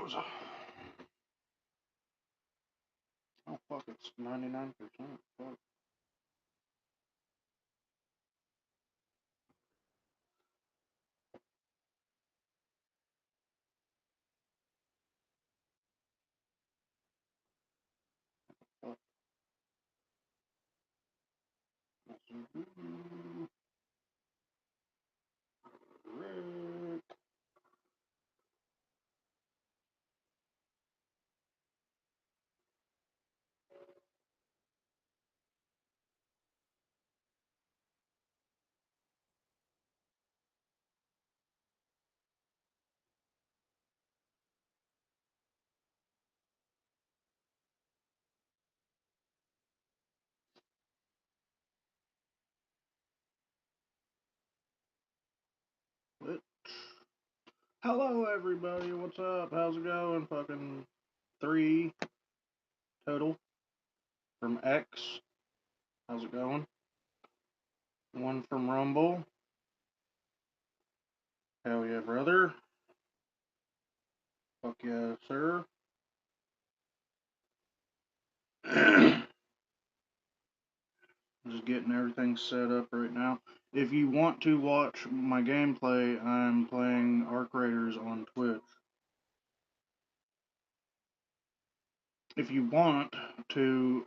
is. Oh fuck, it's 99%. Fuck. Fuck. Rick. What? Hello everybody, what's up? How's it going? Fucking 3 total from X. How's it going? 1 from Rumble. Hell yeah, brother. Fuck yeah, sir. Just getting everything set up right now. If you want to watch my gameplay, I'm playing Arc Raiders on Twitch. If you want to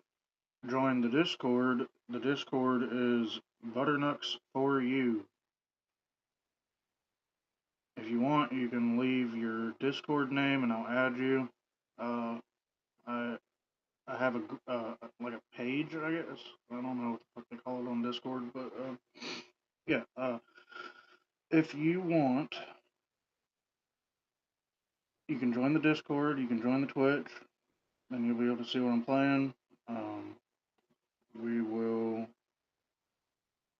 join the Discord is Butternuts for you. If you want, you can leave your Discord name and I'll add you. Uh, I I have like a page, I guess. I don't know what the fuck they call it on Discord, but yeah. If you want, you can join the Discord. You can join the Twitch, and you'll be able to see what I'm playing. We will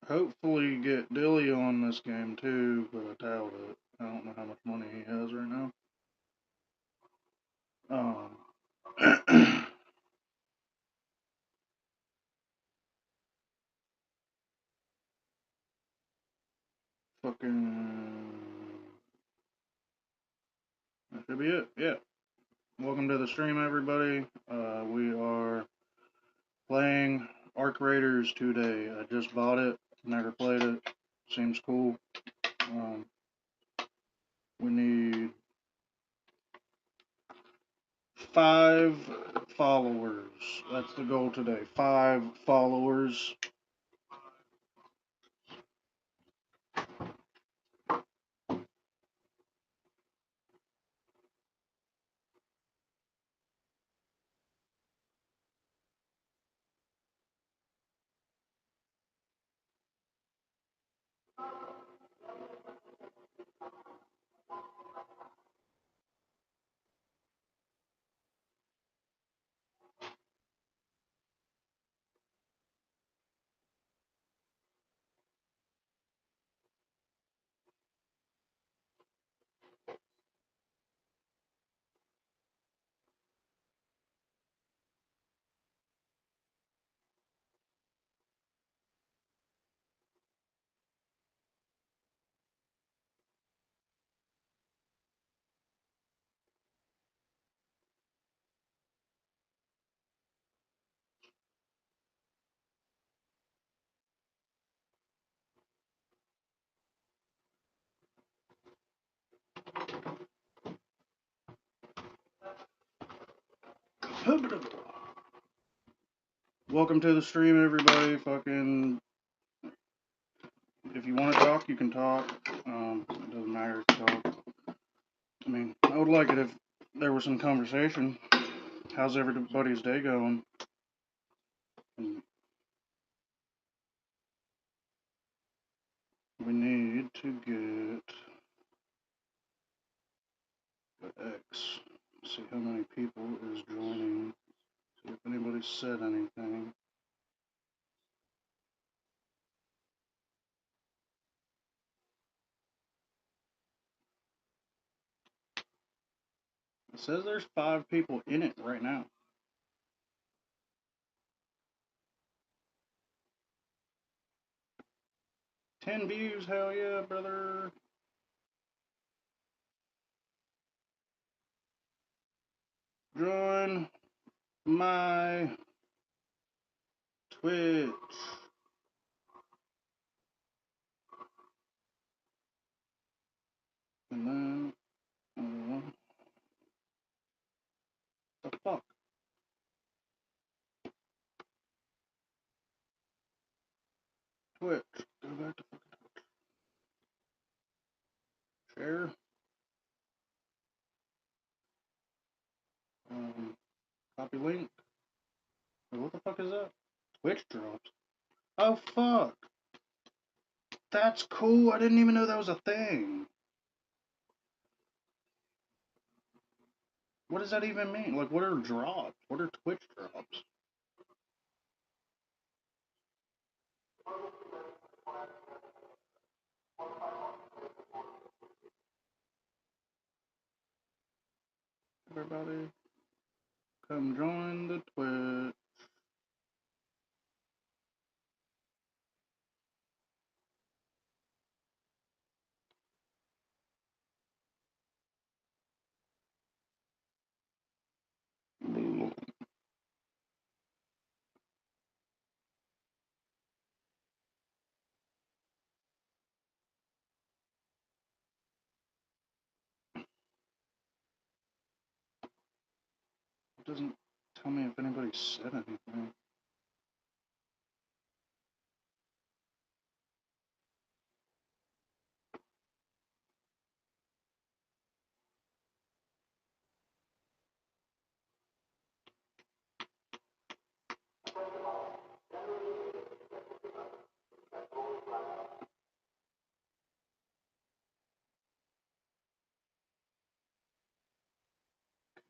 hopefully get Dilly on this game too, but I doubt it. I don't know how much money he has right now. Fucking. That should be it. Yeah. Welcome to the stream, everybody. We are playing Arc Raiders today. I just bought it. Never played it. Seems cool. We need 5 followers. That's the goal today. 5 followers. Welcome to the stream, everybody. Fucking. If you want to talk, you can talk. It doesn't matter if you talk. I mean, I would like it if there was some conversation. How's everybody's day going? We need to get the X. See how many people is joining. See if anybody said anything. It says there's 5 people in it right now. 10 views, hell yeah, brother. Join my Twitch. And then, the fuck? Twitch. Go back to fucking share. Copy link. What the fuck is that? Twitch drops. Oh fuck. That's cool. I didn't even know that was a thing. What does that even mean? Like, what are drops? What are Twitch drops? Everybody, come join the Twitch. It doesn't tell me if anybody said anything.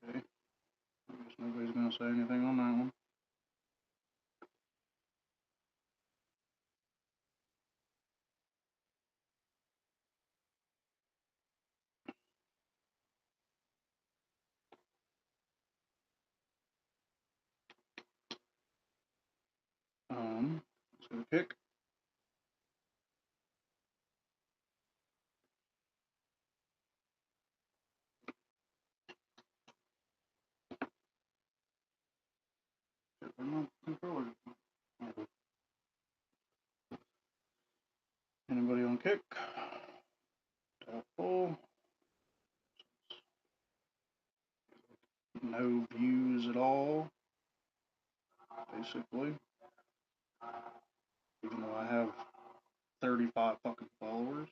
Okay. I guess nobody's gonna say anything on that one. Let's go to kick. Controller. Anybody on kick? Doubtful. No views at all, basically. Even though I have 35 fucking followers.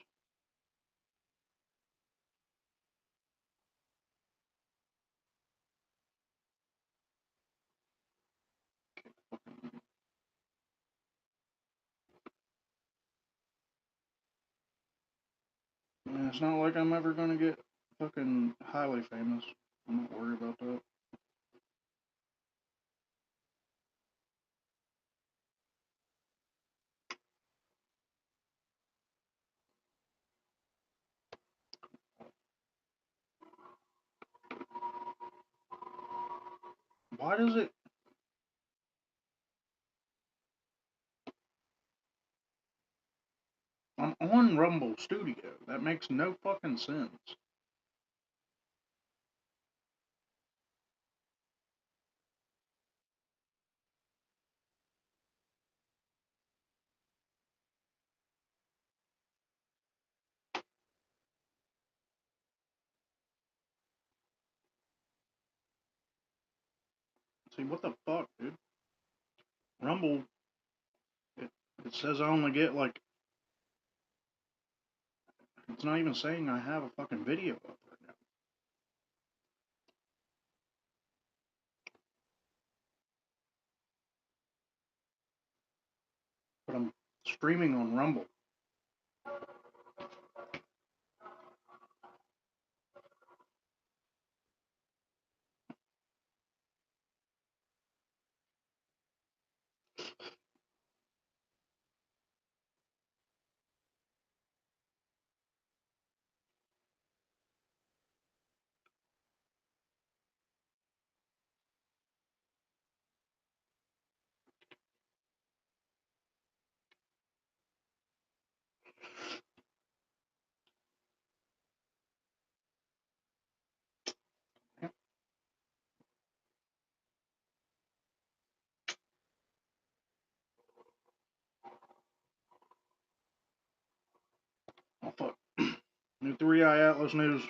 And it's not like I'm ever gonna get fucking highly famous. I'm not worried about that. Why does it? I'm on Rumble Studio. That makes no fucking sense. See, what the fuck, dude? Rumble, it, it says I only get like, it's not even saying I have a fucking video up right now. But I'm streaming on Rumble. New 3i Atlas news.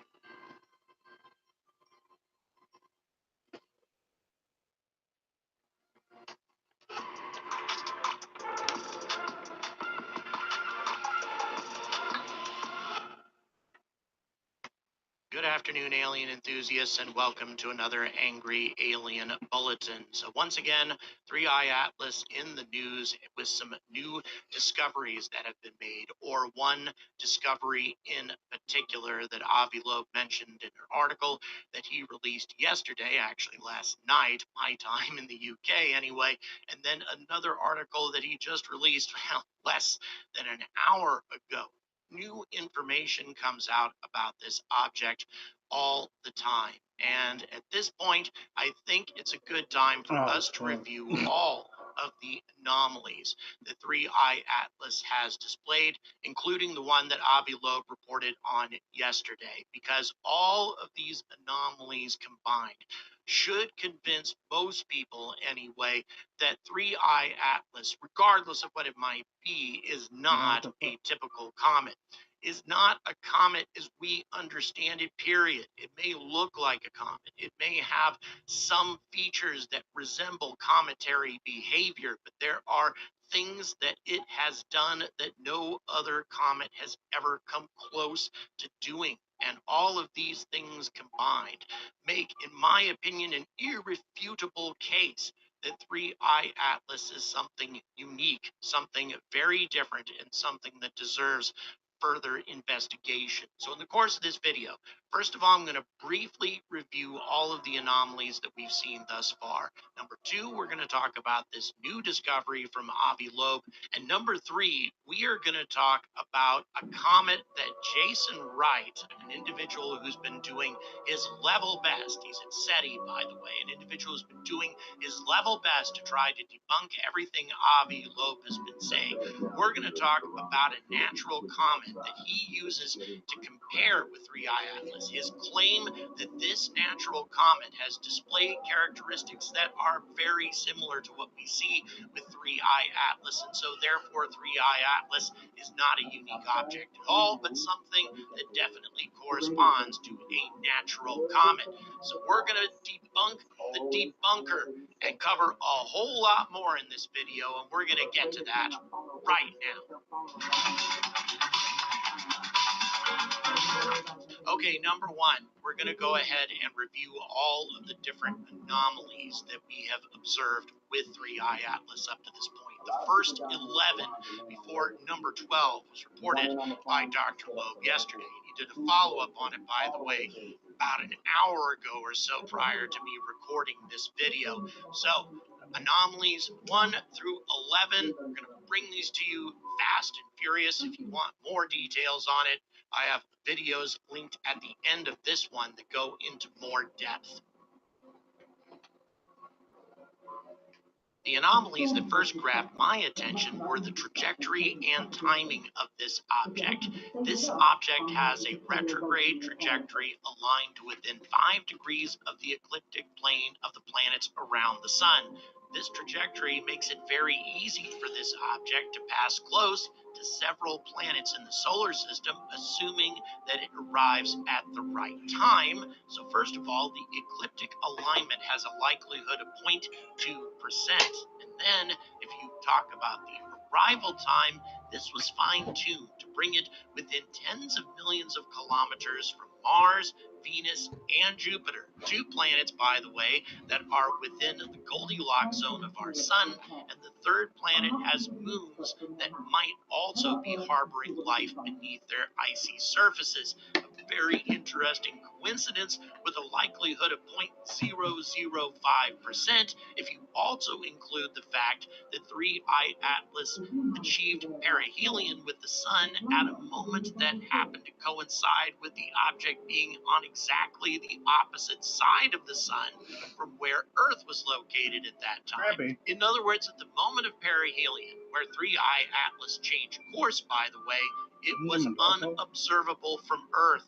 Good afternoon, alien enthusiasts, and welcome to another Angry Alien Bulletin. So once again, 3i Atlas in the news with some new discoveries that have been made, or one discovery in particular that Avi Loeb mentioned in her article that he released yesterday, actually last night, my time in the UK anyway, and then another article that he just released, well, less than an hour ago. New information comes out about this object all the time. And at this point, I think it's a good time for us to review all of the anomalies the 3i Atlas has displayed, including the one that Avi Loeb reported on yesterday, because all of these anomalies combined should convince most people anyway that 3i Atlas, regardless of what it might be, is not a typical comet, is not a comet as we understand it, period. It may look like a comet. It may have some features that resemble cometary behavior, but there are things that it has done that no other comet has ever come close to doing. And all of these things combined make, in my opinion, an irrefutable case that 3i Atlas is something unique, something very different, and something that deserves further investigation. So in the course of this video, first of all, I'm going to briefly review all of the anomalies that we've seen thus far. Number two, we're going to talk about this new discovery from Avi Loeb. And number three, we are going to talk about a comet that Jason Wright, an individual who's been doing his level best, he's at SETI, by the way, an individual who's been doing his level best to try to debunk everything Avi Loeb has been saying. We're going to talk about a natural comet that he uses to compare with 3i Atlas. His claim that this natural comet has displayed characteristics that are very similar to what we see with 3i Atlas, and so therefore 3i Atlas is not a unique object at all, but something that definitely corresponds to a natural comet. So we're going to debunk the debunker and cover a whole lot more in this video, and we're going to get to that right now. Okay, number one, we're going to go ahead and review all of the different anomalies that we have observed with 3i Atlas up to this point. The first 11 before number 12 was reported by Dr. Loeb yesterday. He did a follow-up on it, by the way, about an hour ago or so prior to me recording this video. So anomalies 1 through 11, we're going to bring these to you fast and furious. If you want more details on it, I have videos linked at the end of this one that go into more depth. The anomalies that first grabbed my attention were the trajectory and timing of this object. This object has a retrograde trajectory aligned to within 5 degrees of the ecliptic plane of the planets around the sun. This trajectory makes it very easy for this object to pass close to several planets in the solar system, assuming that it arrives at the right time. So first of all, the ecliptic alignment has a likelihood of 0.2%. And then if you talk about the arrival time, this was fine-tuned to bring it within tens of millions of kilometers from Mars, Venus, and Jupiter, 2 planets, by the way, that are within the Goldilocks zone of our sun, and the third planet has moons that might also be harboring life beneath their icy surfaces. A very interesting coincidence with a likelihood of 0.005% if you also include the fact that 3i Atlas achieved perihelion with the sun at a moment that happened to coincide with the object being on exactly the opposite side of the sun from where Earth was located at that time. In other words, at the moment of perihelion, where 3i Atlas changed course, by the way, it was unobservable from Earth.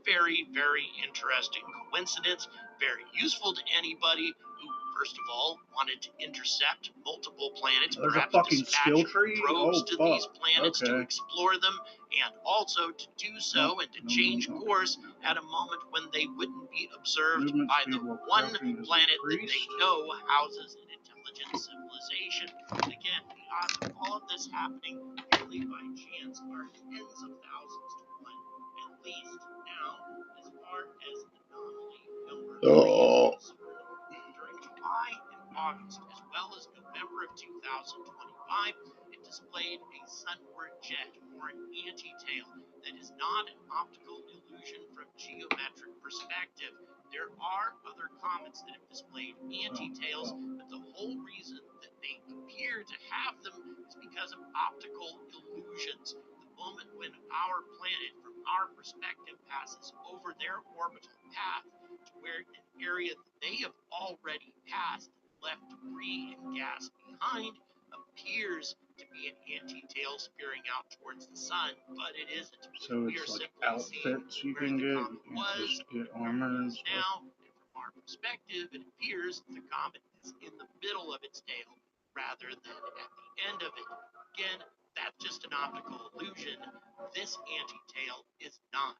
Very, very interesting coincidence, very useful to anybody who first of all, wanted to intercept multiple planets, There's a perhaps fucking skill dispatch tree? probes Oh, to fuck. these planets to Okay. explore them, and also to do so and to change course at a moment when they wouldn't be observed Movement by speed the while one crouching is planet that they increased. know houses an intelligent civilization. Again, the odds of all of this happening purely by chance are tens of thousands to one, at least now, as far as anomaly number 3 is concerned. During July and August, as well as November of 2025, it displayed a sunward jet, or an anti-tail, that is not an optical illusion from geometric perspective. There are other comets that have displayed anti-tails, but the whole reason that they appear to have them is because of optical illusions. The moment when our planet, from our perspective, passes over their orbital path to where an area that they have already passed, left debris and gas behind, appears to be an anti-tail spearing out towards the sun, but it isn't. So We are it's like simply seeing outfits you where can the get. comet You was, just get where armor it and is stuff. now, and from our perspective, it appears that the comet is in the middle of its tail rather than at the end of it. Again, that's just an optical illusion. This anti-tail is not.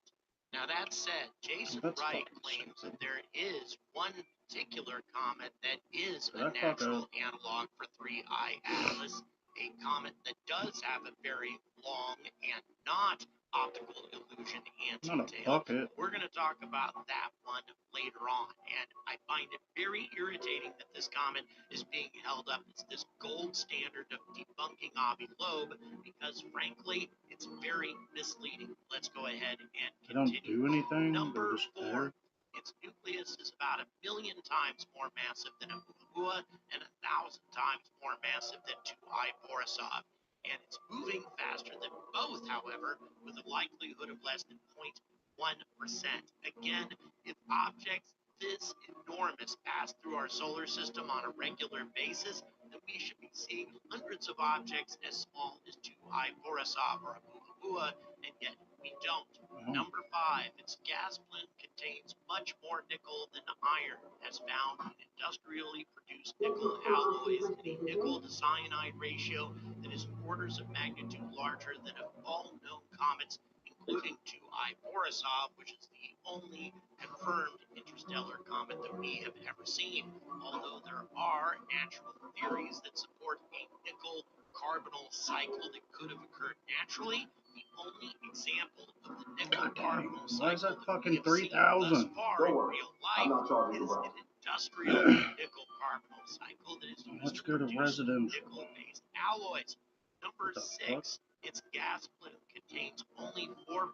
Now, that said, Jason That's Wright fucking claims that stupid. there is one particular comet that is Did a I fuck natural up? analog for 3I Atlas, a comet that does have a very long and not optical illusion Not a anti-tail. bucket. We're going to talk about that one later on, and I find it very irritating that this comet is being held up as this gold standard of debunking Avi Loeb, because frankly, it's very misleading. Let's go ahead and They don't continue. do anything. Number They're just 4, there. its nucleus is about 1 million times more massive than Oumuamua and 1,000 times more massive than 2I Borisov, and it's moving faster than both, however, with a likelihood of less than 0.1%. Again, if objects this enormous pass through our solar system on a regular basis, then we should be seeing hundreds of objects as small as 2I Borisov or Oumuamua, and yet we don't. Number 5, its gas plume contains much more nickel than iron, as found in industrially produced nickel alloys in a nickel to cyanide ratio that is orders of magnitude larger than of all known comets, including 2I Borisov, which is the only confirmed interstellar comet that we have ever seen. Although there are natural theories that support a nickel carbonyl cycle that could have occurred naturally, the only example of the nickel carbonyl cycle Why is that that fucking we have seen 3,000? thus far in real life is an industrial nickel carbonyl cycle that is used Let's to go to produce residential. nickel-based alloys. Number 6, its gas plume contains only 4%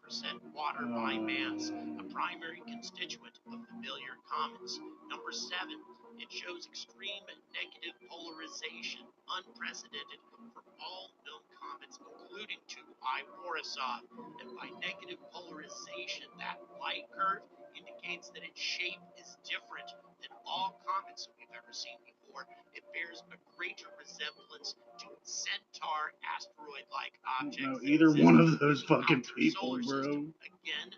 water by mass, a primary constituent of familiar comets. Number 7, it shows extreme negative polarization, unprecedented for all known comets, including 2I Borisov. And by negative polarization, that light curve indicates that its shape is different than all comets that we've ever seen before. It bears a greater resemblance to Centaur asteroid-like objects. No, either one of those fucking people, bro. Again,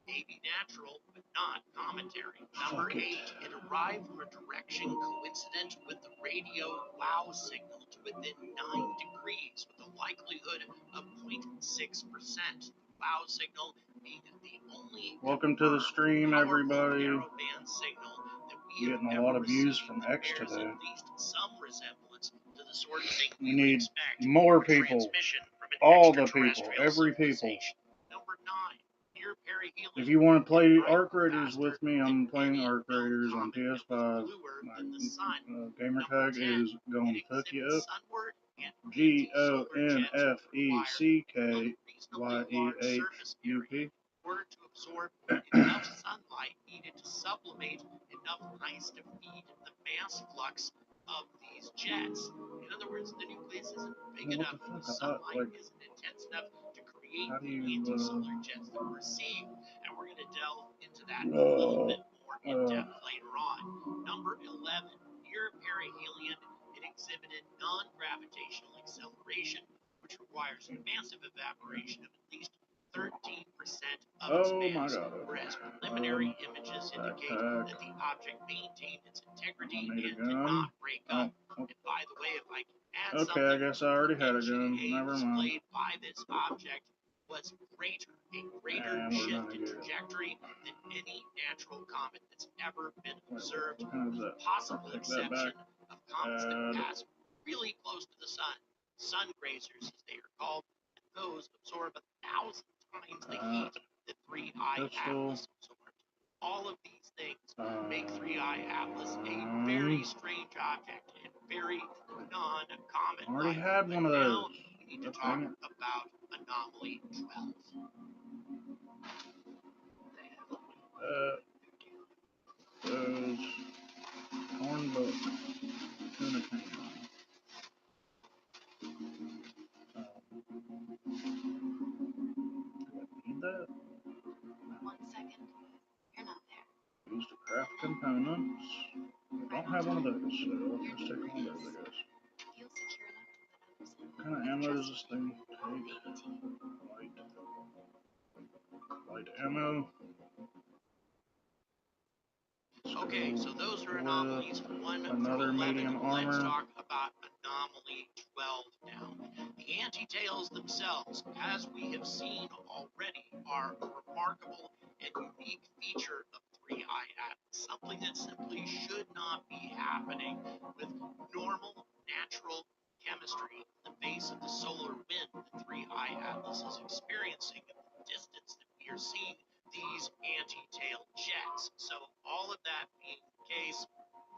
maybe natural, but not commentary. Number 8, it arrived from a direction coincident with the radio wow signal to within 9 degrees with a likelihood of 0.6%. The wow signal being the only Welcome to the stream, everybody. narrowband signal that we have Getting a lot of views received from that X bears today. at least some resemblance to the sort of thing We we would need expect more from a people. transmission from an All the people. extraterrestrial Every people. civilization. Number 9, near perihelion. If you want to play It Arc might Raiders faster with me, than I'm playing any Arc known Raiders on comet that was PS5. bluer My than the sun. gamer Number tag 10, is going it to fuck you exhibits up. sunward and anti-solar jets that require unreasonably large surface area GONFECYUP. in order to absorb enough sunlight needed to sublimate enough ice to feed the mass flux of these jets. In other words, the nucleus isn't big What enough, the and the fuck? sunlight isn't intense enough to create How do the you, anti-solar jets that we're seeing, and we're going to delve into that a little bit more in depth later on. Number 11, near perihelion, it exhibited non-gravitational acceleration, which requires massive evaporation of at least 13% of its Oh my mass, god. whereas preliminary images indicate Backpack. that the object maintained its integrity I need a and did gun. not break up. Oh, And by the way, if I can add okay, I something, guess I already had a gun. NGA Never mind. displayed by this object was a greater And we're shift gonna in get trajectory than any natural comet that's ever been observed, what kind is with the that? possible Take that exception back. of comets that And pass really close to the sun grazers as they are called, and those absorb 1,000 times the heat that 3I pistol. Atlas absorbed. All of these things make 3I Atlas a very strange object and very non-comet. I already had one of those. Now we need to talk about anomaly 12. Those corn book tuna can. Need that? 1 second. You're not there. Used to craft components. I don't have one of those, so I'll just take one of those, I guess. Feel secure enough to let others in. What kind of ammo does this thing take? Light ammo. Okay, so those are anomalies 1 another through 11. medium Let's armor. talk about anomaly 12 now. The anti-tails themselves, as we have seen already, are a remarkable and unique feature of 3I Atlas, something that simply should not be happening with normal, natural chemistry in the face of the solar wind that 3I Atlas is experiencing at the distance that we are seeing these anti-tail jets. So all of that being the case,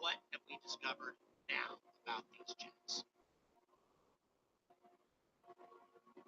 what have we discovered now about these jets?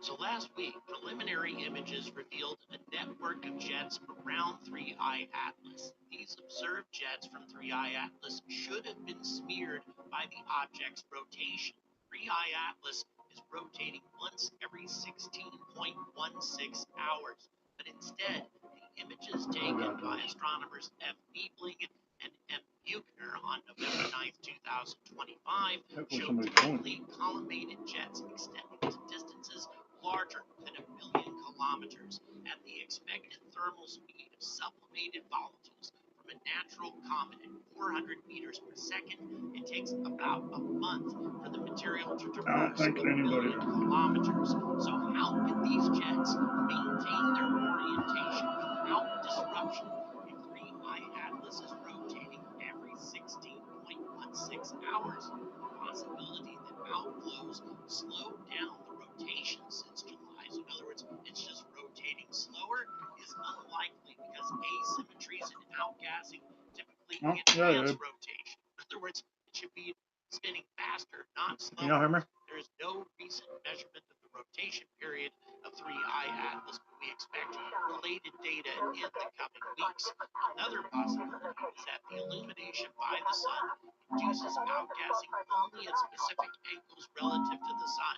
So last week, preliminary images revealed a network of jets around 3I Atlas. These observed jets from 3I Atlas should have been smeared by the object's rotation. 3I Atlas is rotating once every 16.16 hours, but instead, the images taken by astronomers F. Niebling and M. Buchner on November 9th, 2025 showed thinly collimated jets extending to distances larger than 1 billion kilometers at the expected thermal speed of sublimated volatiles from a natural comet at 400 meters per second. It takes about a month for the material to traverse 1 billion kilometers. So how can these jets maintain their orientation without disruption if 3I Atlas is rotating every 16.16 hours? The possibility that outflows slow down the rotation since July. So in other words, it's just rotating slower is unlikely because asymmetries in outgassing typically enhance rotation. In other words, it should be spinning faster, not slower. Can y'all hear me? There is no recent measurement of the rotation period of 3I Atlas, but we expect related data in the coming weeks. Another possibility is that the illumination by the sun induces outgassing only at specific angles relative to the sun,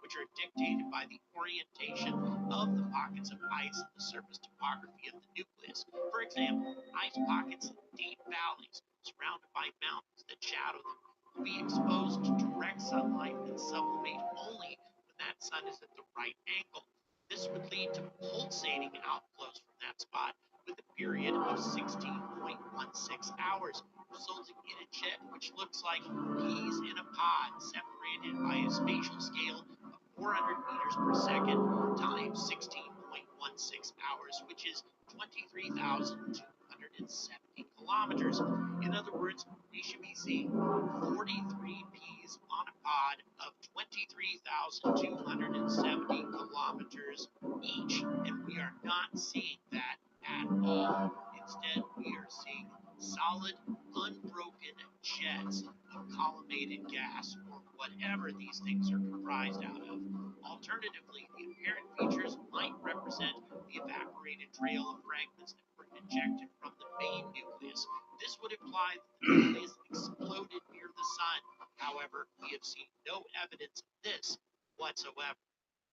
which are dictated by the orientation of the pockets of ice in the surface topography of the nucleus. For example, ice pockets in deep valleys surrounded by mountains that shadow them will be exposed to direct sunlight and sublimate only when that sun is at the right angle. This would lead to pulsating outflows from that spot with a period of 16.16 hours, resulting in a jet which looks like peas in a pod separated by a spatial scale of 400 meters per second times 16.16 hours, which is 23,270 kilometers. In other words, we should be seeing 43 peas on a pod of 23,270 kilometers each, and we are not seeing that at all. Instead, we are seeing solid, unbroken jets of collimated gas, or whatever these things are comprised out of. Alternatively, the apparent features might represent the evaporated trail of fragments that were ejected from the main nucleus. This would imply that the nucleus exploded near the sun. However, we have seen no evidence of this whatsoever.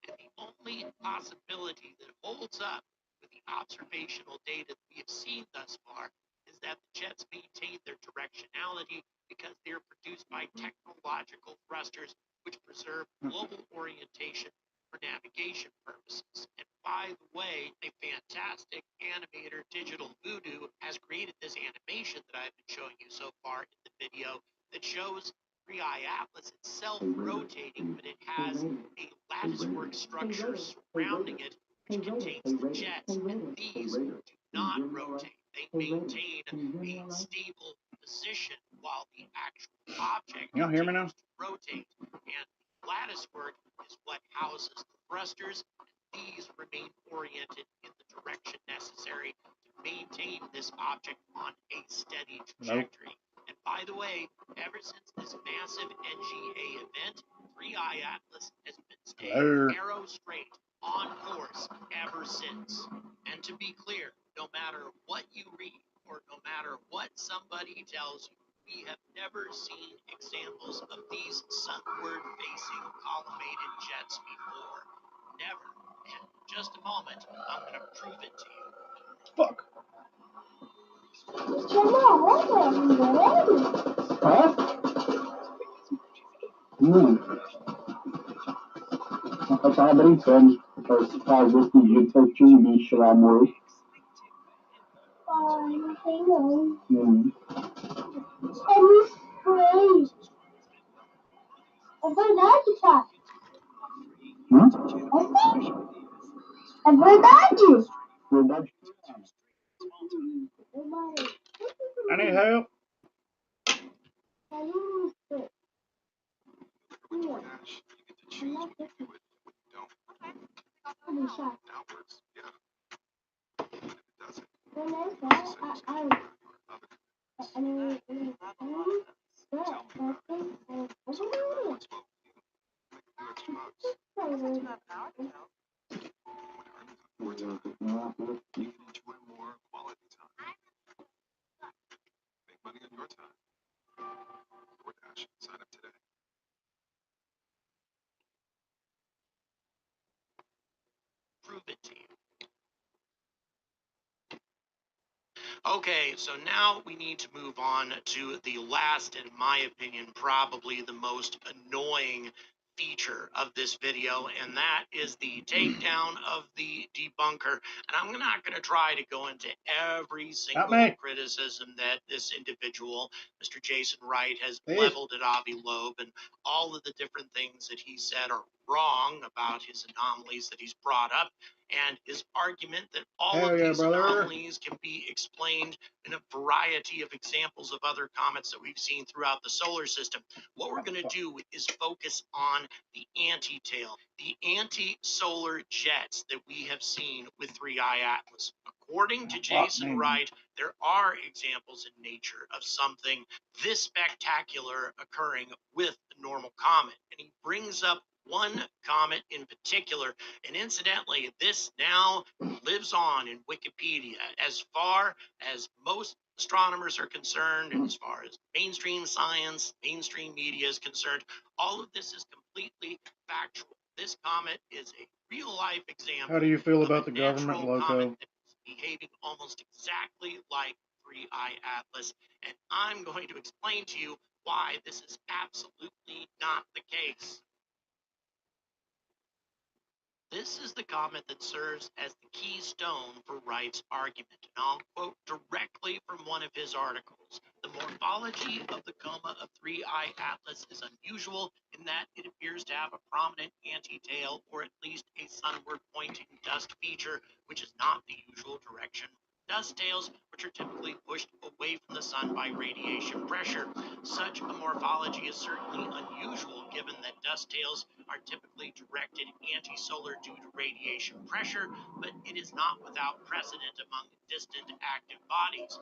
And the only possibility that holds up with the observational data that we have seen thus far is that the jets maintain their directionality because they are produced by technological thrusters which preserve global orientation for navigation purposes. And By the way, a fantastic animator, Digital Voodoo, has created this animation that I've been showing you so far in the video that shows 3i Atlas itself rotating, but it has a latticework structure surrounding it, which contains the jets, and these do not rotate. They maintain a stable position while the actual object Y'all hear me now? continues to rotate. And the latticework is what houses the thrusters. These remain oriented in the direction necessary to maintain this object on a steady trajectory. And by the way, ever since this massive NGA event, 3i Atlas has been staying arrow straight on course ever since. And to be clear, no matter what you read or no matter what somebody tells you, we have never seen examples of these sunward-facing collimated jets before. Never. And in just a moment, I'm going to prove it to you. Fuck. Huh? Acabam para ver que jeito eu tinha um bicho lá, amor. Não sei não. É muito É verdade, cara. É verdade. Verdade. I need help. Prove it to you. Okay, so now we need to move on to the last, in my opinion, probably the most annoying feature of this video, and that is the takedown of the debunker. And I'm not going to try to go into every single criticism that this individual, Mr. Jason Wright, has leveled at Avi Loeb, and all of the different things that he said are wrong about his anomalies that he's brought up, and his argument that all of these anomalies can be explained in a variety of examples of other comets that we've seen throughout the solar system. What we're going to do is focus on the anti-tail, the anti-solar jets that we have seen with 3i Atlas. According to Jason Wright, there are examples in nature of something this spectacular occurring with a normal comet. And he brings up one comet in particular, and incidentally, this now lives on in Wikipedia. As far as most astronomers are concerned, and as far as mainstream science, mainstream media is concerned, all of this is completely factual. This comet is a real-life example. How do you feel about the government logo? Behaving almost exactly like 3i Atlas, and I'm going to explain to you why this is absolutely not the case. This is the comment that serves as the keystone for Wright's argument, and I'll quote directly from one of his articles. The morphology of the coma of 3i Atlas is unusual in that it appears to have a prominent anti-tail, or at least a sunward pointing dust feature, which is not the usual direction. Dust tails, which are typically pushed away from the sun by radiation pressure. Such a morphology is certainly unusual given that dust tails are typically directed anti-solar due to radiation pressure, but it is not without precedent among distant active bodies.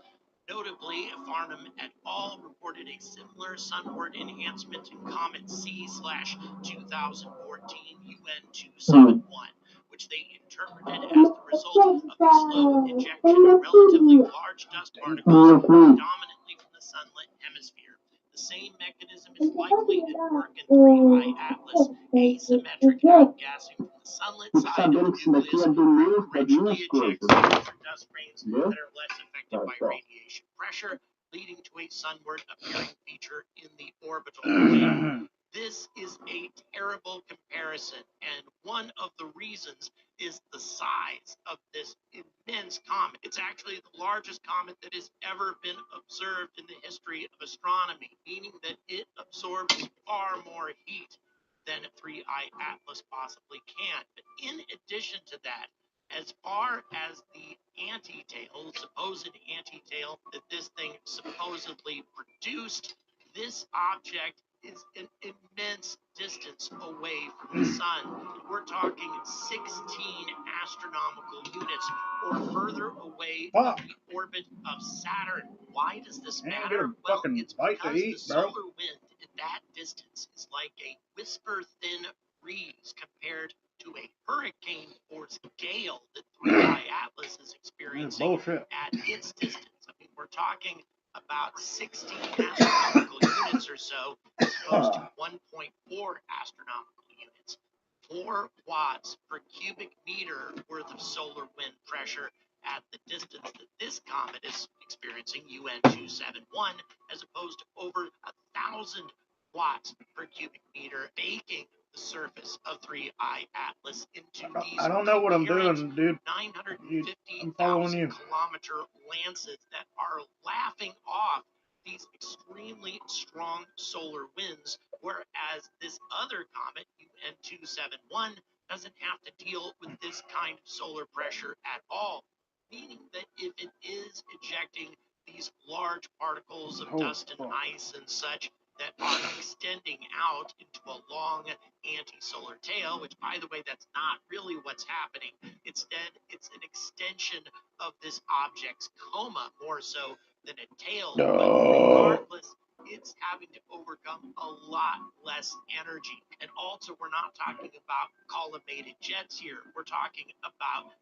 Notably, Farnham et al. Reported a similar sunward enhancement in Comet C/2014 UN 271, which they interpreted as the result of the slow injection of relatively large dust particles predominantly from the sunlit hemisphere. The same mechanism is likely at work in 3i Atlas. Asymmetric outgassing from the sunlit side of the nucleus preferentially ejects larger dust grains that are less affected by radiation pressure, leading to a sunward appearing feature in the orbital plane. This is a terrible comparison, and one of the reasons is the size of this immense comet. It's actually the largest comet that has ever been observed in the history of astronomy, meaning that it absorbs far more heat than 3I Atlas possibly can. But in addition to that, as far as the anti-tail, supposed anti-tail that this thing supposedly produced, this object is an immense distance away from the sun. We're talking 16 astronomical units or further away from the orbit of Saturn. Why does this matter? Well, it's because the solar wind at that distance is like a whisper-thin breeze compared to a hurricane force gale that 3I Atlas is experiencing at its distance. I mean, we're talking about 16 astronomical units or so, as opposed to 1.4 astronomical units. 4 watts per cubic meter worth of solar wind pressure at the distance that this comet is experiencing, UN 271, as opposed to over 1,000 watts per cubic meter, baking the surface of 3I Atlas into these I don't know what I'm doing, dude. 950,000 kilometer lances that are laughing off these extremely strong solar winds, whereas this other comet, UN 271, doesn't have to deal with this kind of solar pressure at all, meaning that if it is ejecting these large particles of dust and ice and such that are extending out into a long anti-solar tail, which, by the way, that's not really what's happening. Instead, it's an extension of this object's coma more so than a tail. But regardless, it's having to overcome a lot less energy. And also, we're not talking about collimated jets here. We're talking about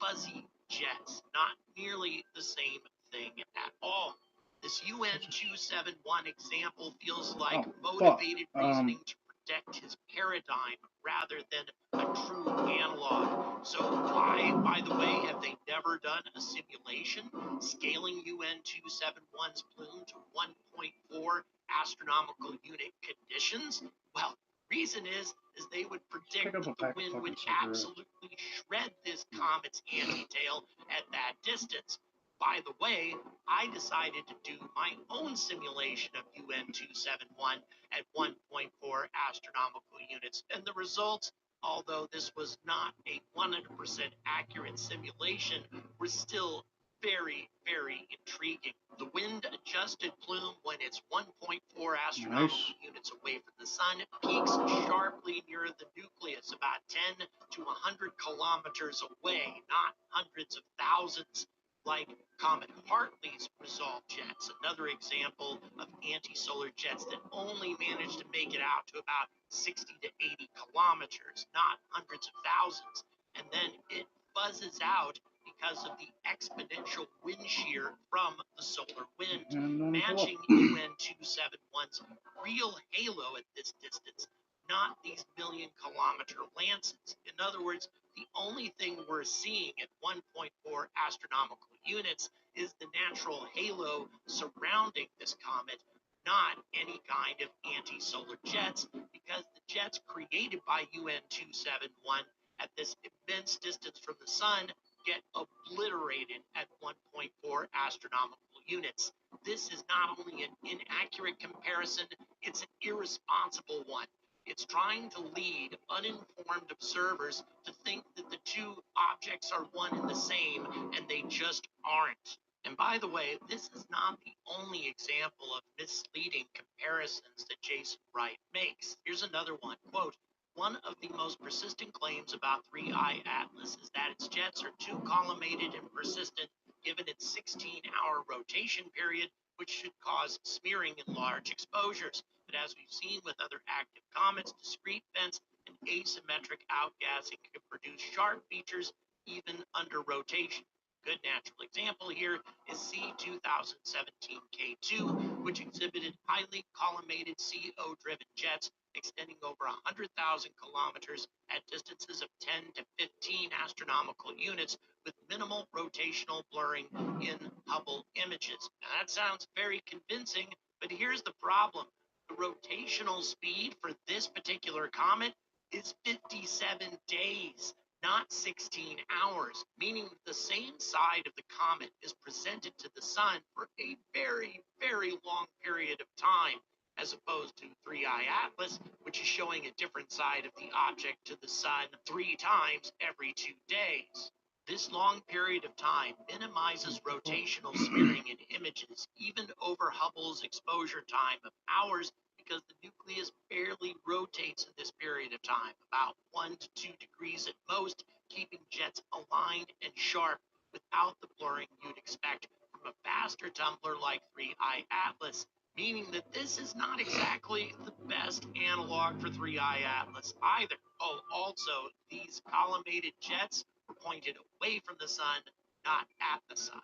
fuzzy jets, not nearly the same thing at all. This UN 271 example feels like motivated reasoning to protect his paradigm rather than a true analog. So why, by the way, have they never done a simulation scaling UN 271's plume to 1.4 astronomical unit conditions? Well, reason is they would predict that the wind would absolutely shred this comet's anti-tail at that distance. By the way, I decided to do my own simulation of UN 271 at 1.4 astronomical units, and the results, although this was not a 100% accurate simulation, were still very, very intriguing. The wind-adjusted plume, when it's 1.4 astronomical units away from the sun, peaks sharply near the nucleus, about 10 to 100 kilometers away, not hundreds of thousands, like Comet Hartley's resolved jets, another example of anti-solar jets that only manage to make it out to about 60 to 80 kilometers, not hundreds of thousands. And then it buzzes out because of the exponential wind shear from the solar wind, matching UN 271's real halo at this distance, not these million-kilometer lances. In other words, the only thing we're seeing at 1.4 astronomical units is the natural halo surrounding this comet, not any kind of anti-solar jets, because the jets created by UN 271 at this immense distance from the sun get obliterated at 1.4 astronomical units. This is not only an inaccurate comparison, it's an irresponsible one. It's trying to lead uninformed observers to think that the two objects are one and the same, and they just aren't. And by the way, this is not the only example of misleading comparisons that Jason Wright makes. Here's another one. Quote, one of the most persistent claims about 3I Atlas is that its jets are too collimated and persistent given its 16-hour rotation period, which should cause smearing in large exposures. But as we've seen with other active comets, discrete vents and asymmetric outgassing can produce sharp features even under rotation. Good natural example here is C2017K2, which exhibited highly collimated CO-driven jets extending over 100,000 kilometers at distances of 10 to 15 astronomical units with minimal rotational blurring in Hubble images. Now, that sounds very convincing, but here's the problem. The rotational speed for this particular comet is 57 days. not 16 hours, meaning that the same side of the comet is presented to the sun for a very, very long period of time, as opposed to 3I Atlas, which is showing a different side of the object to the sun 3 times every 2 days. This long period of time minimizes rotational smearing in images, even over Hubble's exposure time of hours, because the nucleus barely rotates in this period of time, about 1 to 2 degrees at most, keeping jets aligned and sharp without the blurring you'd expect from a faster tumbler like 3I Atlas, meaning that this is not exactly the best analog for 3I Atlas either. Oh, also, these collimated jets were pointed away from the sun, not at the sun.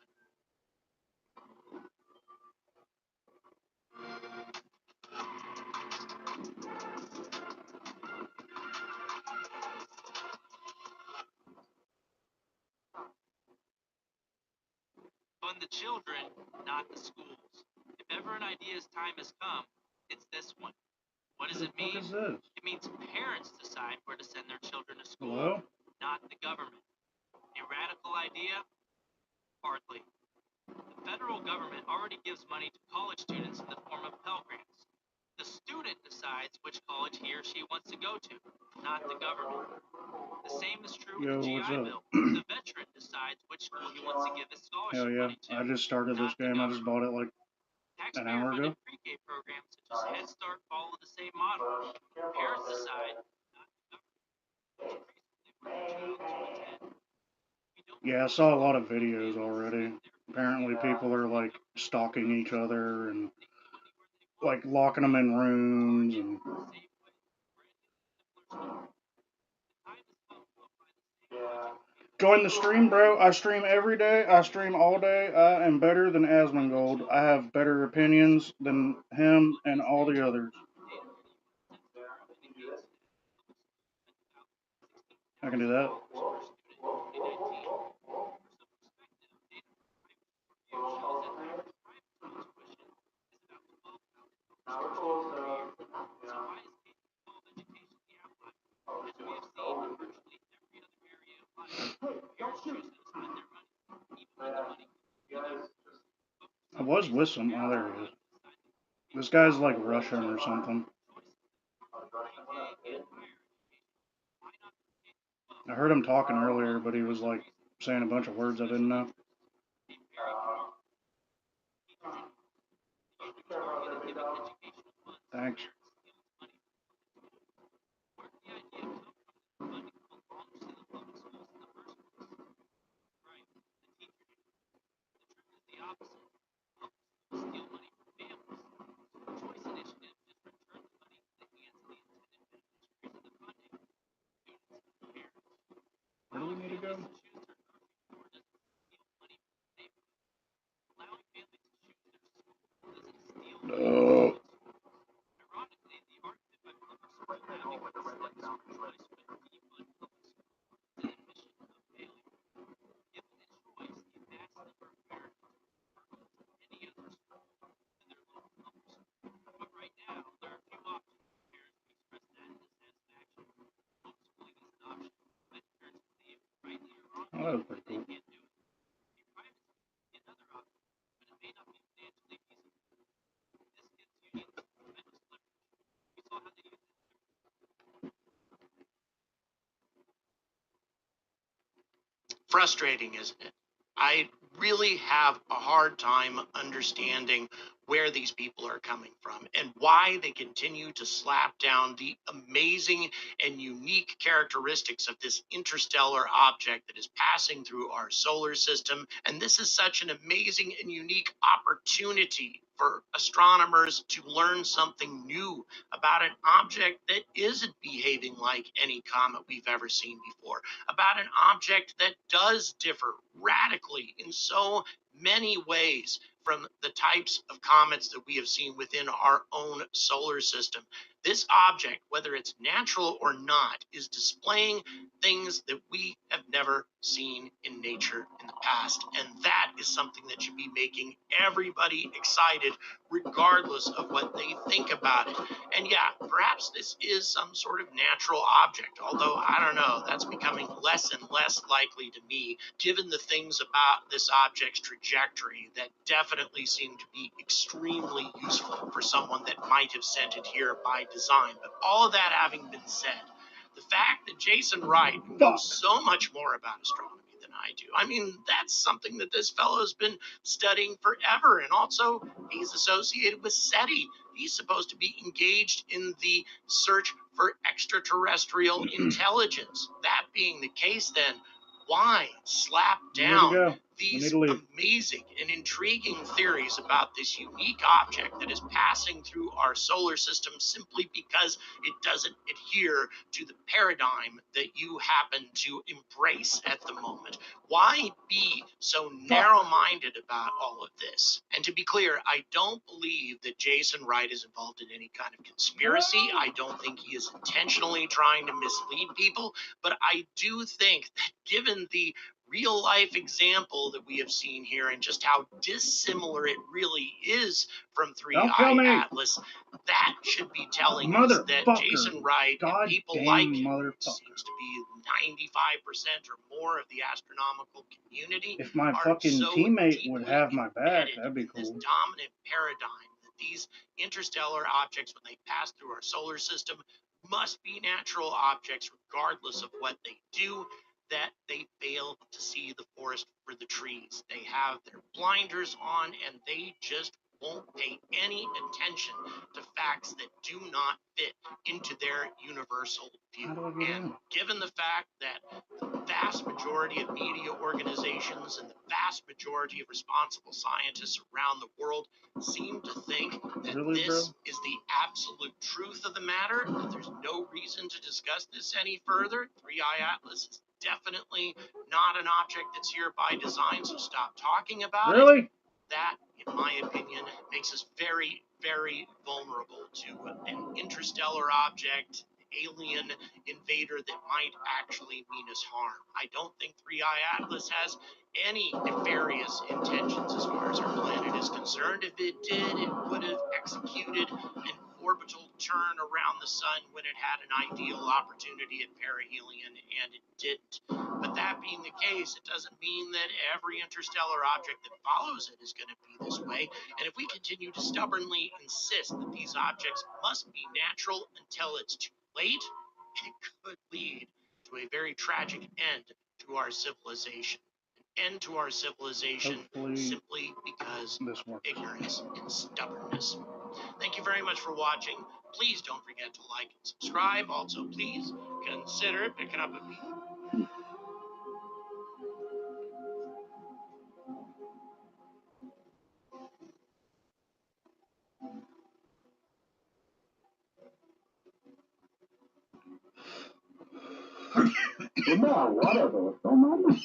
Fund the children, not the schools. If ever an idea's time has come, it's this one. What does it What mean? is this? It means parents decide where to send their children to school, Hello? not the government. A radical idea? Hardly. The federal government already gives money to college students in the form of Pell Grants. The student decides which college he or she wants to go to, not the government. The same is true with Yo, the what's GI up? Bill. The veteran decides which school he wants to give his Hell scholarship yeah. money to, I just started this not the game. I just government. bought it like an hour ago. Taxpayer-funded pre-K programs such as Head Start follow the same model. Parents decide, not the government. Increasingly, where the child to attend. We don't Yeah, I saw a lot of videos already. Apparently, people are like stalking each other and like locking them in rooms and join the stream, bro. I stream every day. I stream all day. I am better than Asmongold. I have better opinions than him and all the others. I can do that. I was with some. Oh, there he is. This guy's like Russian or something. I heard him talking earlier, but he was like saying a bunch of words I didn't know. Thanks. Where do we need to go? No. Oh, that was pretty cool. Frustrating, isn't it? I really have a hard time understanding where these people are coming from and why they continue to slap down the amazing and unique characteristics of this interstellar object that is passing through our solar system. And this is such an amazing and unique opportunity for astronomers to learn something new about an object that isn't behaving like any comet we've ever seen before, about an object that does differ radically in so many ways from the types of comets that we have seen within our own solar system. This object, whether it's natural or not, is displaying things that we have never seen in nature in the past. And that is something that should be making everybody excited, regardless of what they think about it. And yeah, perhaps this is some sort of natural object, although I don't know, that's becoming less and less likely to me, given the things about this object's trajectory that definitely seem to be extremely useful for someone that might have sent it here by design. But all of that having been said, the fact that Jason Wright knows so much more about astronomy than I do, I mean, that's something that this fellow has been studying forever. And also, he's associated with SETI. He's supposed to be engaged in the search for extraterrestrial intelligence. That being the case, then, why slap down these amazing and intriguing theories about this unique object that is passing through our solar system simply because it doesn't adhere to the paradigm that you happen to embrace at the moment? Why be so narrow-minded about all of this? And to be clear, I don't believe that Jason Wright is involved in any kind of conspiracy. I don't think he is intentionally trying to mislead people, but I do think that given the real life example that we have seen here and just how dissimilar it really is from 3i Atlas, that should be telling us that Jason Wright and people like him, seems to be 95% or more of the astronomical community, if my are fucking so teammate would deeply have my back, embedded that'd be in this cool. dominant paradigm that these interstellar objects, when they pass through our solar system, must be natural objects regardless of what they do, that they fail to see the forest for the trees. They have their blinders on and they just won't pay any attention to facts that do not fit into their universal view. And given the fact that the vast majority of media organizations and the vast majority of responsible scientists around the world seem to think that this is the absolute truth of the matter, that there's no reason to discuss this any further, 3i Atlas is definitely not an object that's here by design, so stop talking about it. That, in my opinion, makes us very, very vulnerable to an interstellar object, alien invader that might actually mean us harm. I don't think 3i Atlas has any nefarious intentions as far as our planet is concerned. If it did, it would have executed an orbital turn around the sun when it had an ideal opportunity at perihelion, and it didn't. But that being the case, it doesn't mean that every interstellar object that follows it is going to be this way. And if we continue to stubbornly insist that these objects must be natural until it's too late, it could lead to a very tragic end to our civilization. An end to our civilization simply because of ignorance and stubbornness. Thank you very much for watching. Please don't forget to like and subscribe. Also, please consider picking up a beat. No, whatever. Don't matter.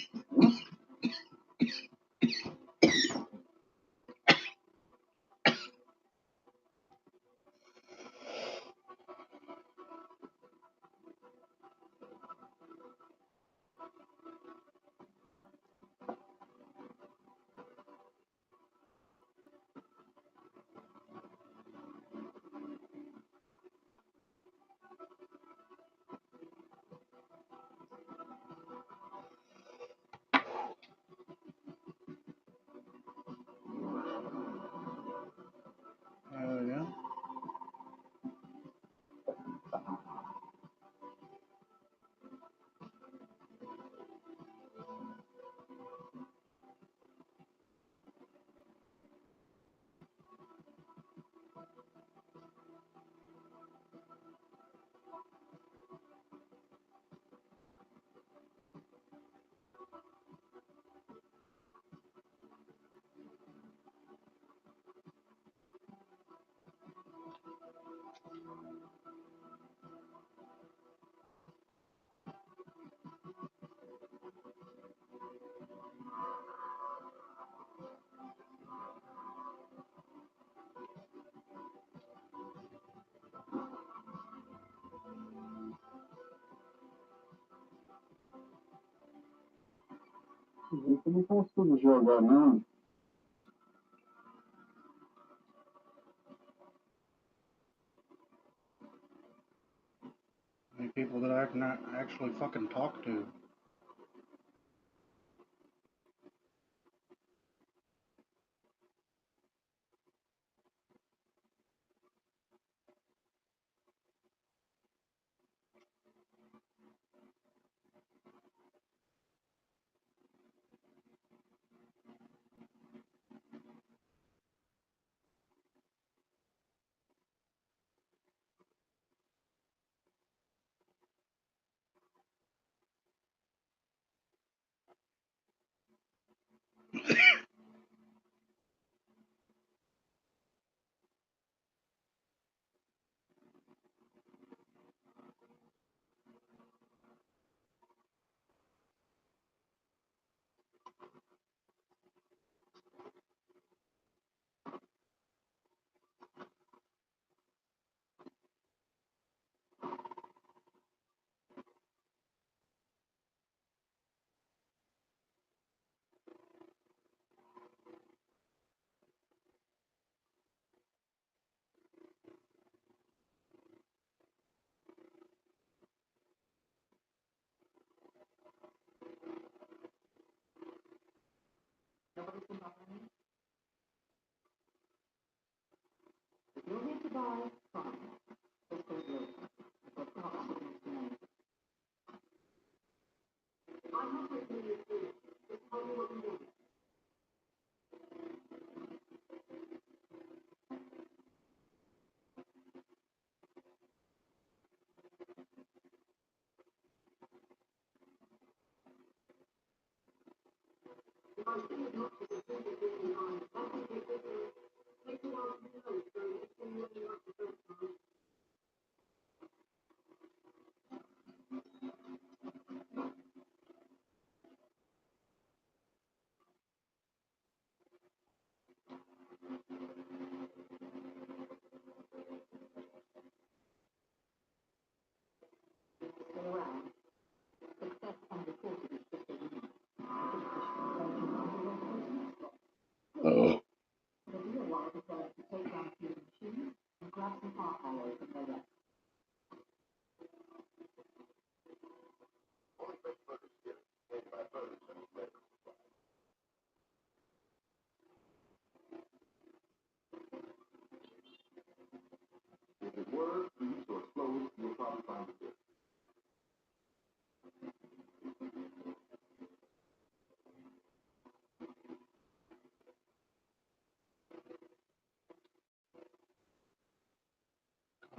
Isso não consigo jogar, não. Any people that I can actually fucking talk to.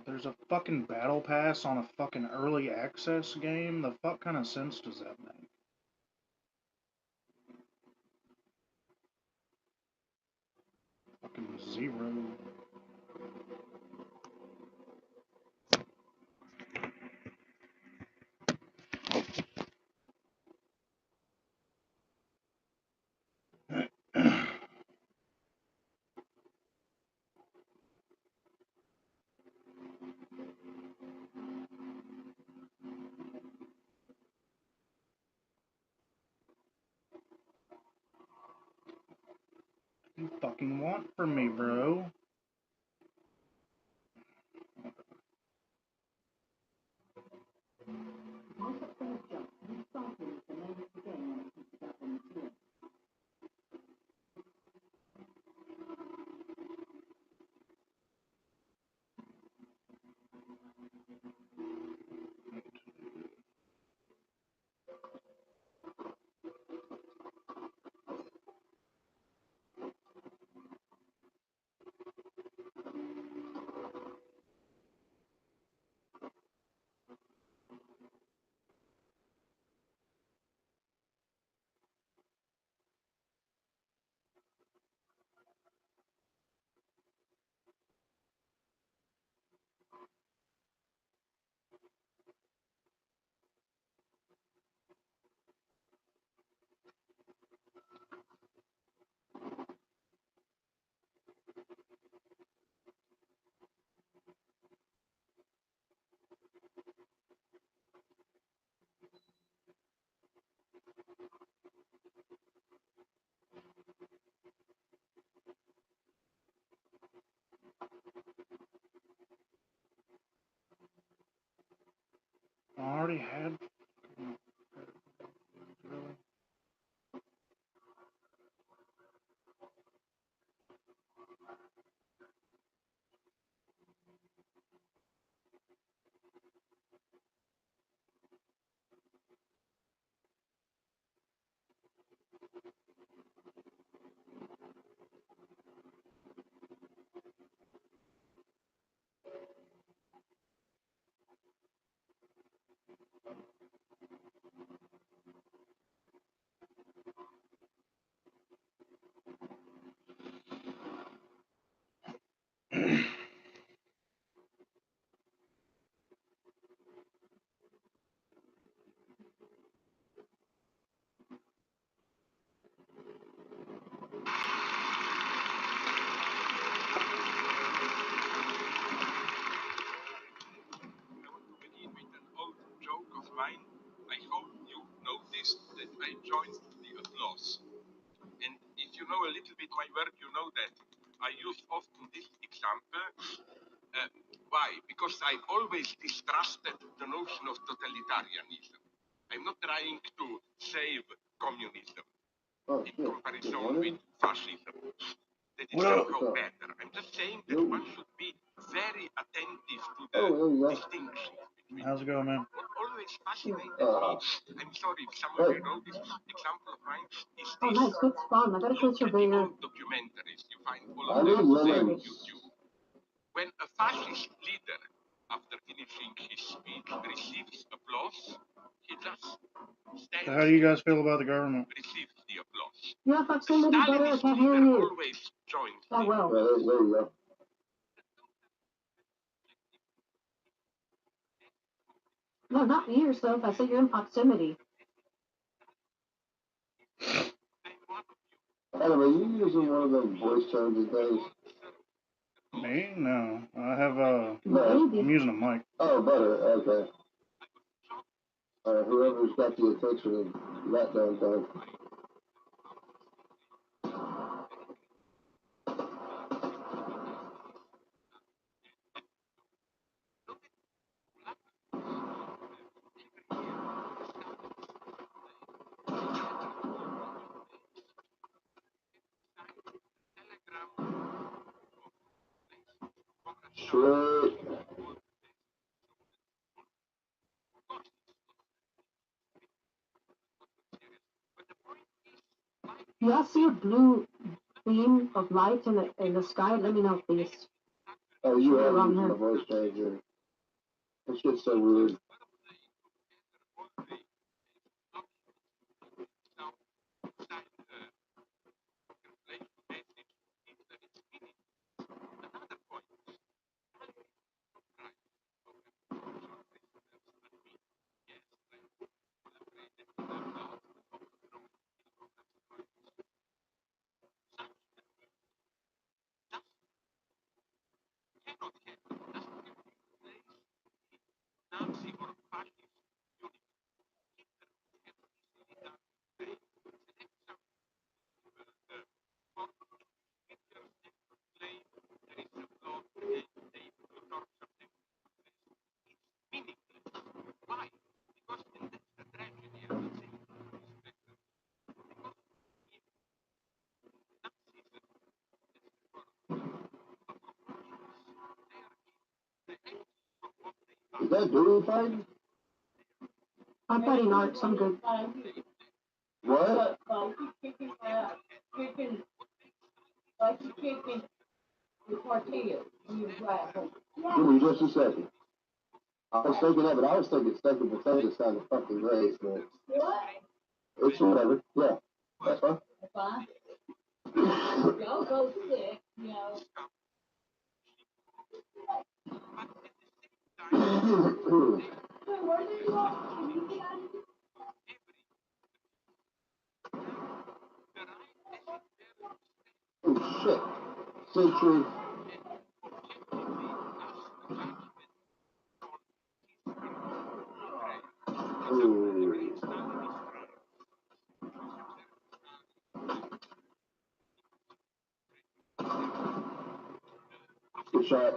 There's a fucking battle pass on a fucking early access game. The fuck kind of sense does that make? Fucking zero. You fucking want from me, bro? already had. Really? Joke of mine. I hope you noticed that I joined the applause. And if you know a little bit my work, you know that I use often this example. Why? Because I always distrusted the notion of totalitarianism. I'm not trying to save communism in comparison with fascism. That is somehow better. I'm just saying that one should be very attentive to the distinction. How's it going, man? What always fascinated me, I'm sorry if some of you know this example of mine, is Oh, this. nice, good spawn. I got a Look picture at the there. old documentaries. You find all of them today on YouTube. When a fascist leader, after finishing his speech, receives applause, he just stands So how do you there guys feel about the government? and receives the applause. You have The proximity better? I Stalinist can't hear leader you. always joins Oh, the well. There you go. No, not you yourself. I said you're in proximity. Anyway, you using one of those voice changes things? Me? No. I have No. I'm Maybe. using a mic. Oh, better. Okay. Whoever's got the attention of that damn thing. Shit. Y'all see a blue beam of light in the sky? Let me know, please. Oh, you Should be are around using here. a voice changer. That shit's so weird. Is that Dilly fighting? I'm fighting arts. I'm good. What? Give me just a second. I was thinking of it. I was thinking second potato sounded fucking great, but it's whatever. Yeah, that's fine. Y'all go sick, you know. Where did you go? Can you get out of here? Oh shit. Century. Ooh. Good shot.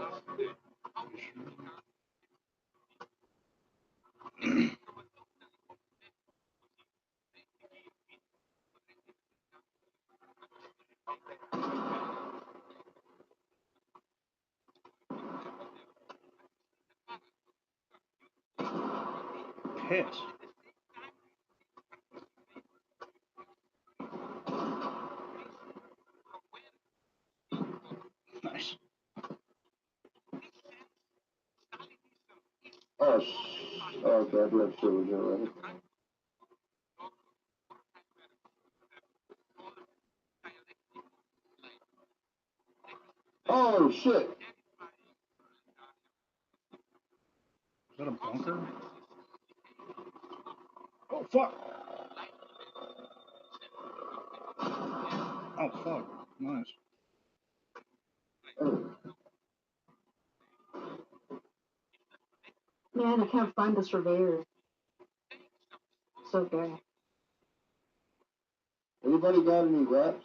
pissed. Nice. Oh, okay, I do have shit with you already. Oh, shit. Is that a bunker? Oh, fuck. Oh, fuck. Nice. Man, I can't find the surveyor. So good. Anybody got any reps?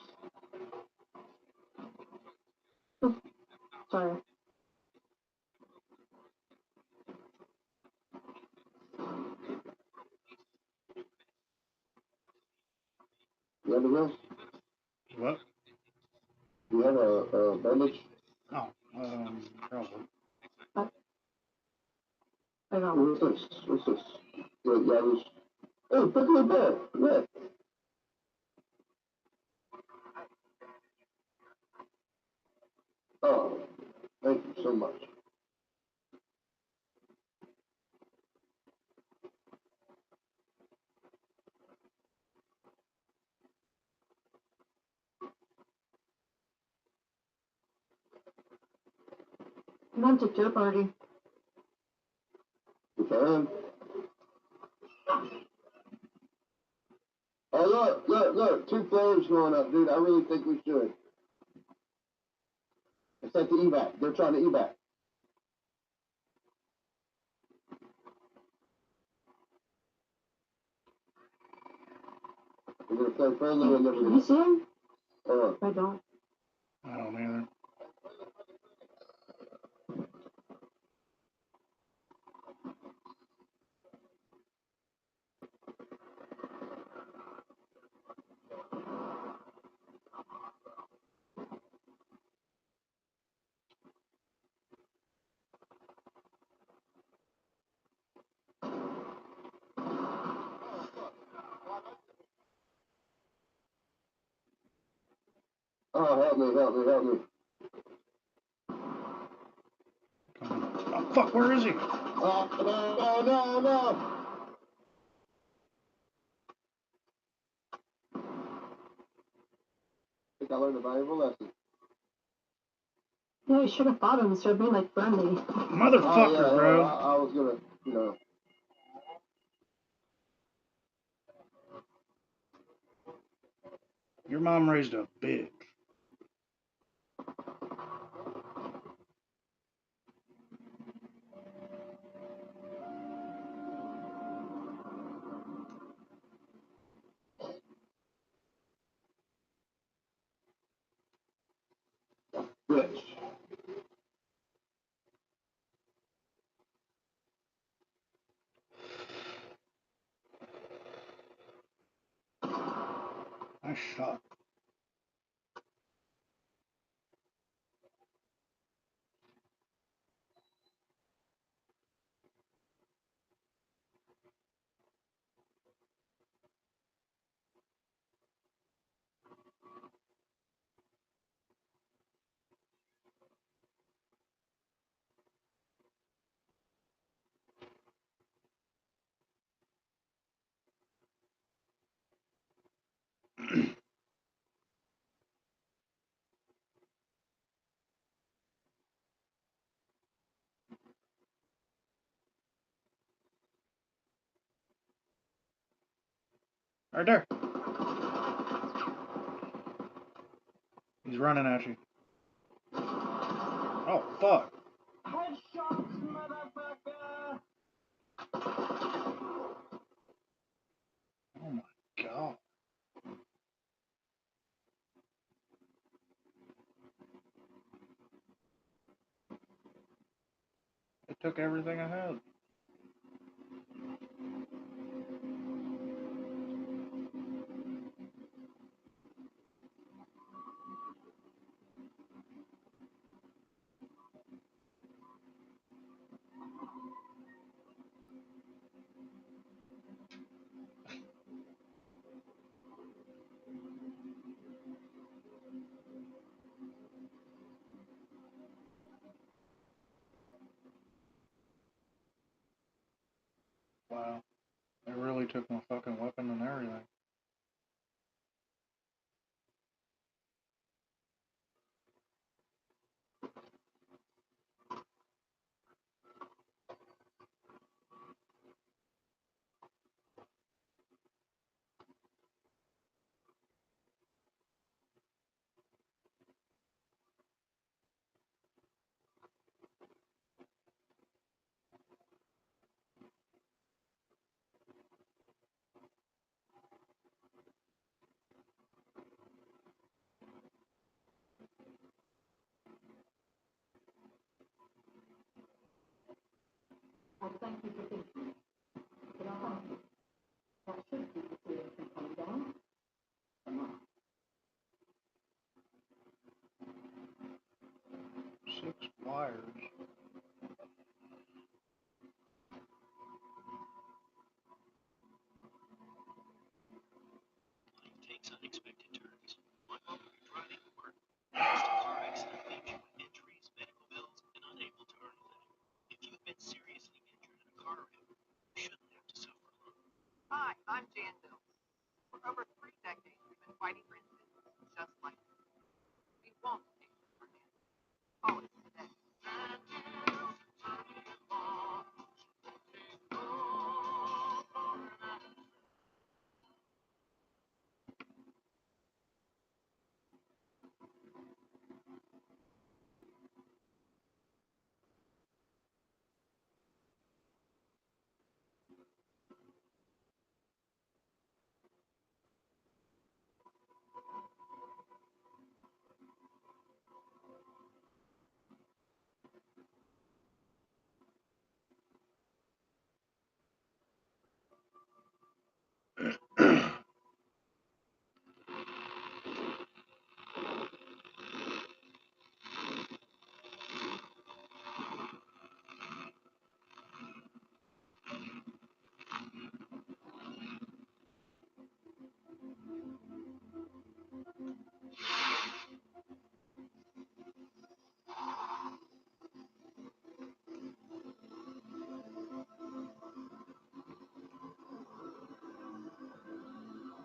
Sorry. You have a rep? What? You have a bandage? Oh, probably. I got one. What's this? What's this? Wait, yeah, this. Oh, prickly bear. Yeah. Oh, thank you so much. I'm going to a party. You can. Oh, look, 2 flares going up, dude. I really think we should. It's like the evac. They're trying to evac. We're gonna play friendly and then we're You gonna. see him? I I don't. I don't either. Oh, help me. Oh, fuck, where is he? Oh, no. I think I learned a valuable lesson. Yeah, you should have fought him instead of being like friendly. Motherfucker, Oh, yeah, bro. I was gonna, you know. Your mom raised a bitch. Bitch. Nice shot. Right there. He's running at you. Oh, fuck. Headshots, motherfucker! Oh my god. It took everything I had. took my fucking weapon and everything. I thank you for thinking. But I thank you. That should keep the feeling from coming down. Come on. 6 wires. Life takes unexpected turns. One moment you're driving to work, next a car accident leaves you with injuries, medical bills, and unable to earn a living. If you've been seriously injured in a car wreck, you shouldn't have to suffer alone. Hi, I'm Jan Bill. For over 3 decades, we've been fighting for independence just like this. We won't take this for granted. Call us today.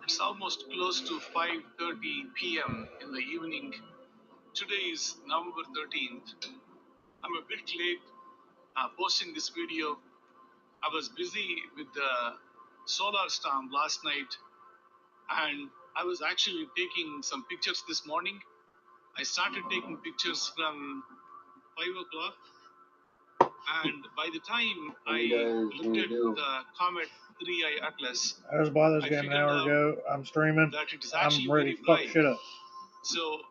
It's almost close to 5:30 p.m. in the evening. Today is November 13th. I'm a bit late posting this video. I was busy with the solar storm last night, and I was actually taking some pictures this morning. I started taking pictures from 5 o'clock, and by the time I looked at the Comet 3i Atlas, I just bought this I game an figured hour out ago. I'm streaming. that it is I'm actually ready very to fuck bright. shit up. So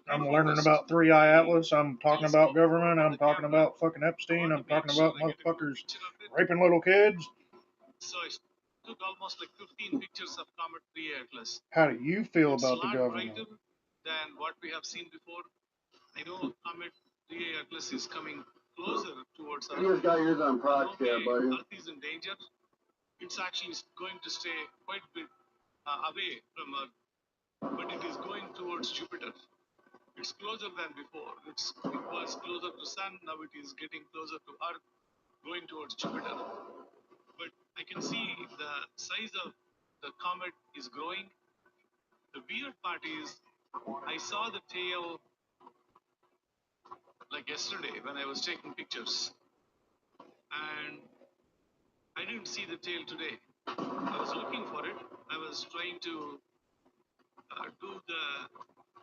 I'm learning about 3i Atlas. I'm talking about government. I'm talking about fucking Epstein. I'm talking about motherfuckers raping little kids. So I took almost like 15 pictures of Comet 3i Atlas. How do you feel It's a about the lot government? brighter than what we have seen before. I know Comet 3i Atlas is coming closer towards Earth. You just got yours on podcast, buddy. Earth is in danger. It's actually going to stay quite a bit away from Earth, but it is going towards Jupiter. It's closer than before. It was closer to Sun. Now it is getting closer to Earth, going towards Jupiter. But I can see the size of the comet is growing. The weird part is, I saw the tail like yesterday when I was taking pictures, and I didn't see the tail today. I was looking for it. I was trying to do the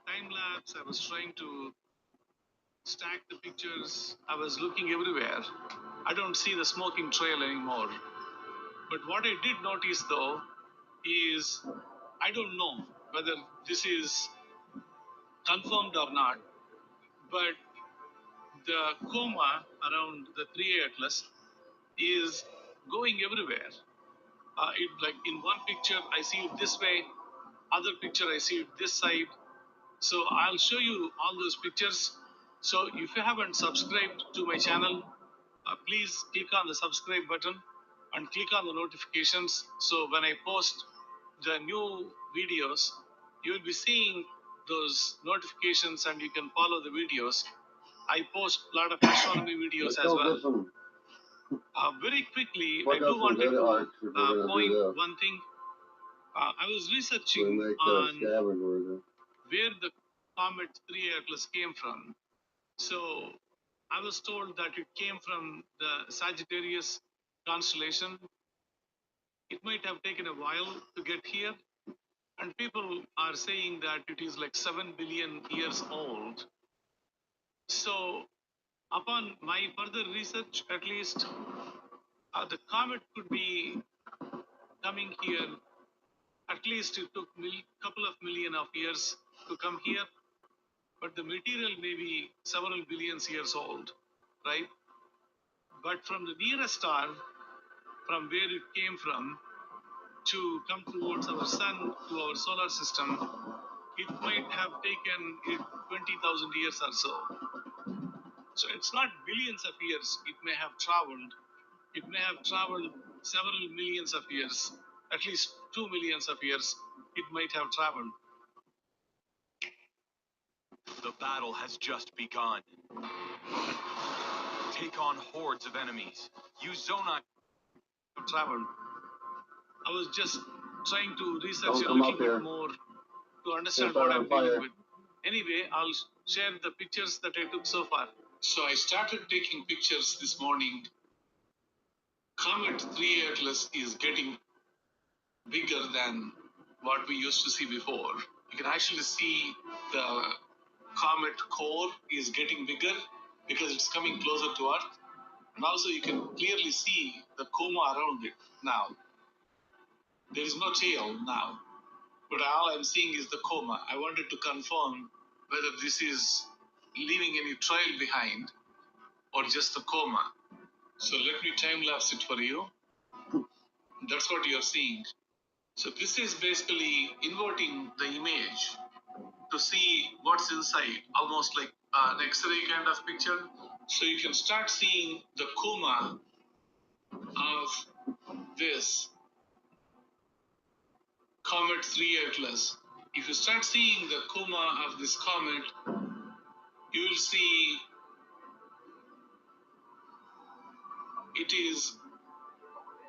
time lapse. I was trying to stack the pictures. I was looking everywhere. I don't see the smoking trail anymore. But what I did notice though is, I don't know whether this is confirmed or not, but the coma around the 3A Atlas is going everywhere. It, like in one picture I see it this way, other picture I see it this side. So I'll show you all those pictures. So if you haven't subscribed to my channel, please click on the subscribe button and click on the notifications. So when I post the new videos, you will be seeing those notifications and you can follow the videos. I post a lot of astronomy videos Let's as go well. get some Very quickly, I What do else wanted good to arcs if we're gonna point do this? one thing. I was We researching make on scavengers. where the comet 3 Atlas came from. So I was told that it came from the Sagittarius constellation. It might have taken a while to get here, and people are saying that it is like 7 billion years old. So, upon my further research, at least, the comet could be coming here. At least it took couple of million of years to come here, but the material may be several billions years old, right? But from the nearest star, from where it came from, to come towards our sun, to our solar system, it might have taken it 20,000 years or so. So it's not billions of years it may have traveled. It may have traveled several millions of years, at least 2 millions of years it might have traveled. The battle has just begun. Take on hordes of enemies. Use Zonai. Traveled. I was just trying to research Don't a come little up bit here. more to understand You'll what start I'm on fire. dealing with. Anyway, I'll share the pictures that I took so far. So I started taking pictures this morning. Comet 3 Atlas is getting bigger than what we used to see before. You can actually see the comet core is getting bigger because it's coming closer to Earth. And also you can clearly see the coma around it now. There is no tail now, but all I'm seeing is the coma. I wanted to confirm whether this is leaving any trail behind or just the coma. So let me time lapse it for you. That's what you're seeing. So this is basically inverting the image to see what's inside, almost like an X-ray kind of picture. So you can start seeing the coma of this Comet 3 Atlas. If you start seeing the coma of this comet, you will see it is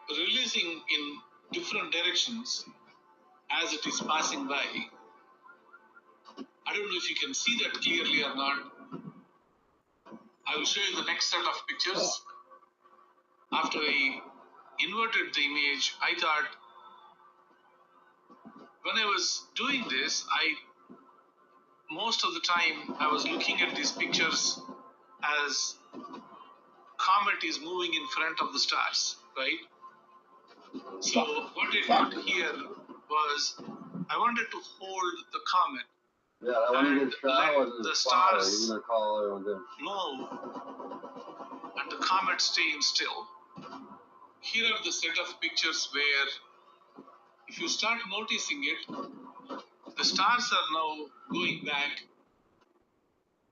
releasing in different directions as it is passing by. I don't know if you can see that clearly or not. I will show you the next set of pictures. After I inverted the image, I thought when I was doing this, most of the time I was looking at these pictures as comet is moving in front of the stars, right? So what I did here was I wanted to hold the comet. Yeah, that one and you get shot let was the a fire. stars You're gonna call everyone good. move and the comet staying still. Here are the set of pictures where if you start noticing it, the stars are now going back.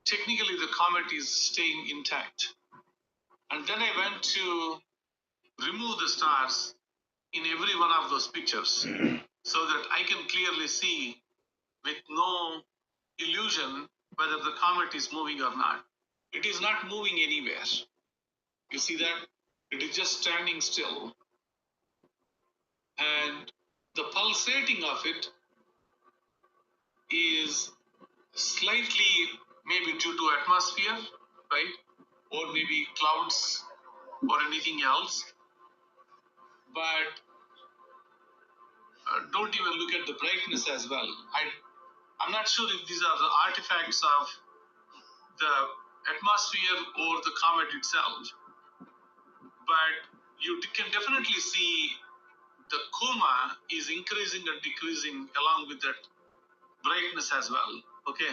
Technically, the comet is staying intact. And then I went to remove the stars in every one of those pictures so that I can clearly see with no illusion whether the comet is moving or not. It is not moving anywhere. You see that? It is just standing still. And the pulsating of it is slightly maybe due to atmosphere, right? Or maybe clouds or anything else. But don't even look at the brightness as well. I'm not sure if these are the artifacts of the atmosphere or the comet itself, but you can definitely see the coma is increasing and decreasing along with that brightness as well. Okay,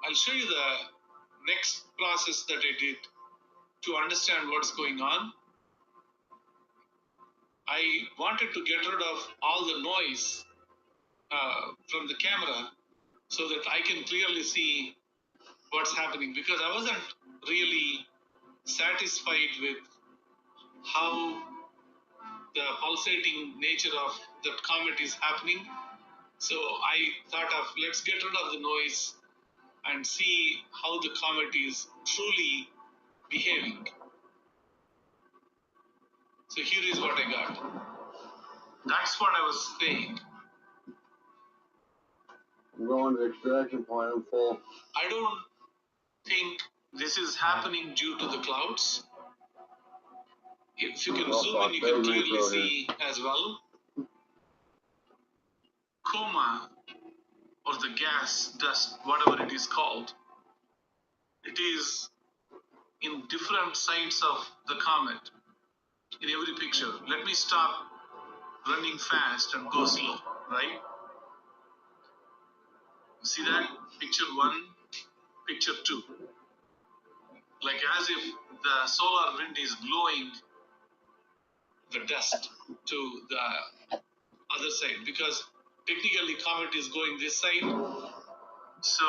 I'll show you the next process that I did to understand what's going on. I wanted to get rid of all the noise from the camera so that I can clearly see what's happening, because I wasn't really satisfied with how the pulsating nature of that comet is happening. So I thought of, let's get rid of the noise and see how the comet is truly behaving. So here is what I got. That's what I was saying. I'm going to the extraction point. I'm full. I don't think this is happening due to the clouds. If you can zoom in, you can clearly see as well. Coma, or the gas, dust, whatever it is called, it is in different sides of the comet in every picture. Let me stop running fast and go slow, right? See that? Picture 1, picture 2. Like as if the solar wind is blowing the dust to the other side, because technically comet is going this side, so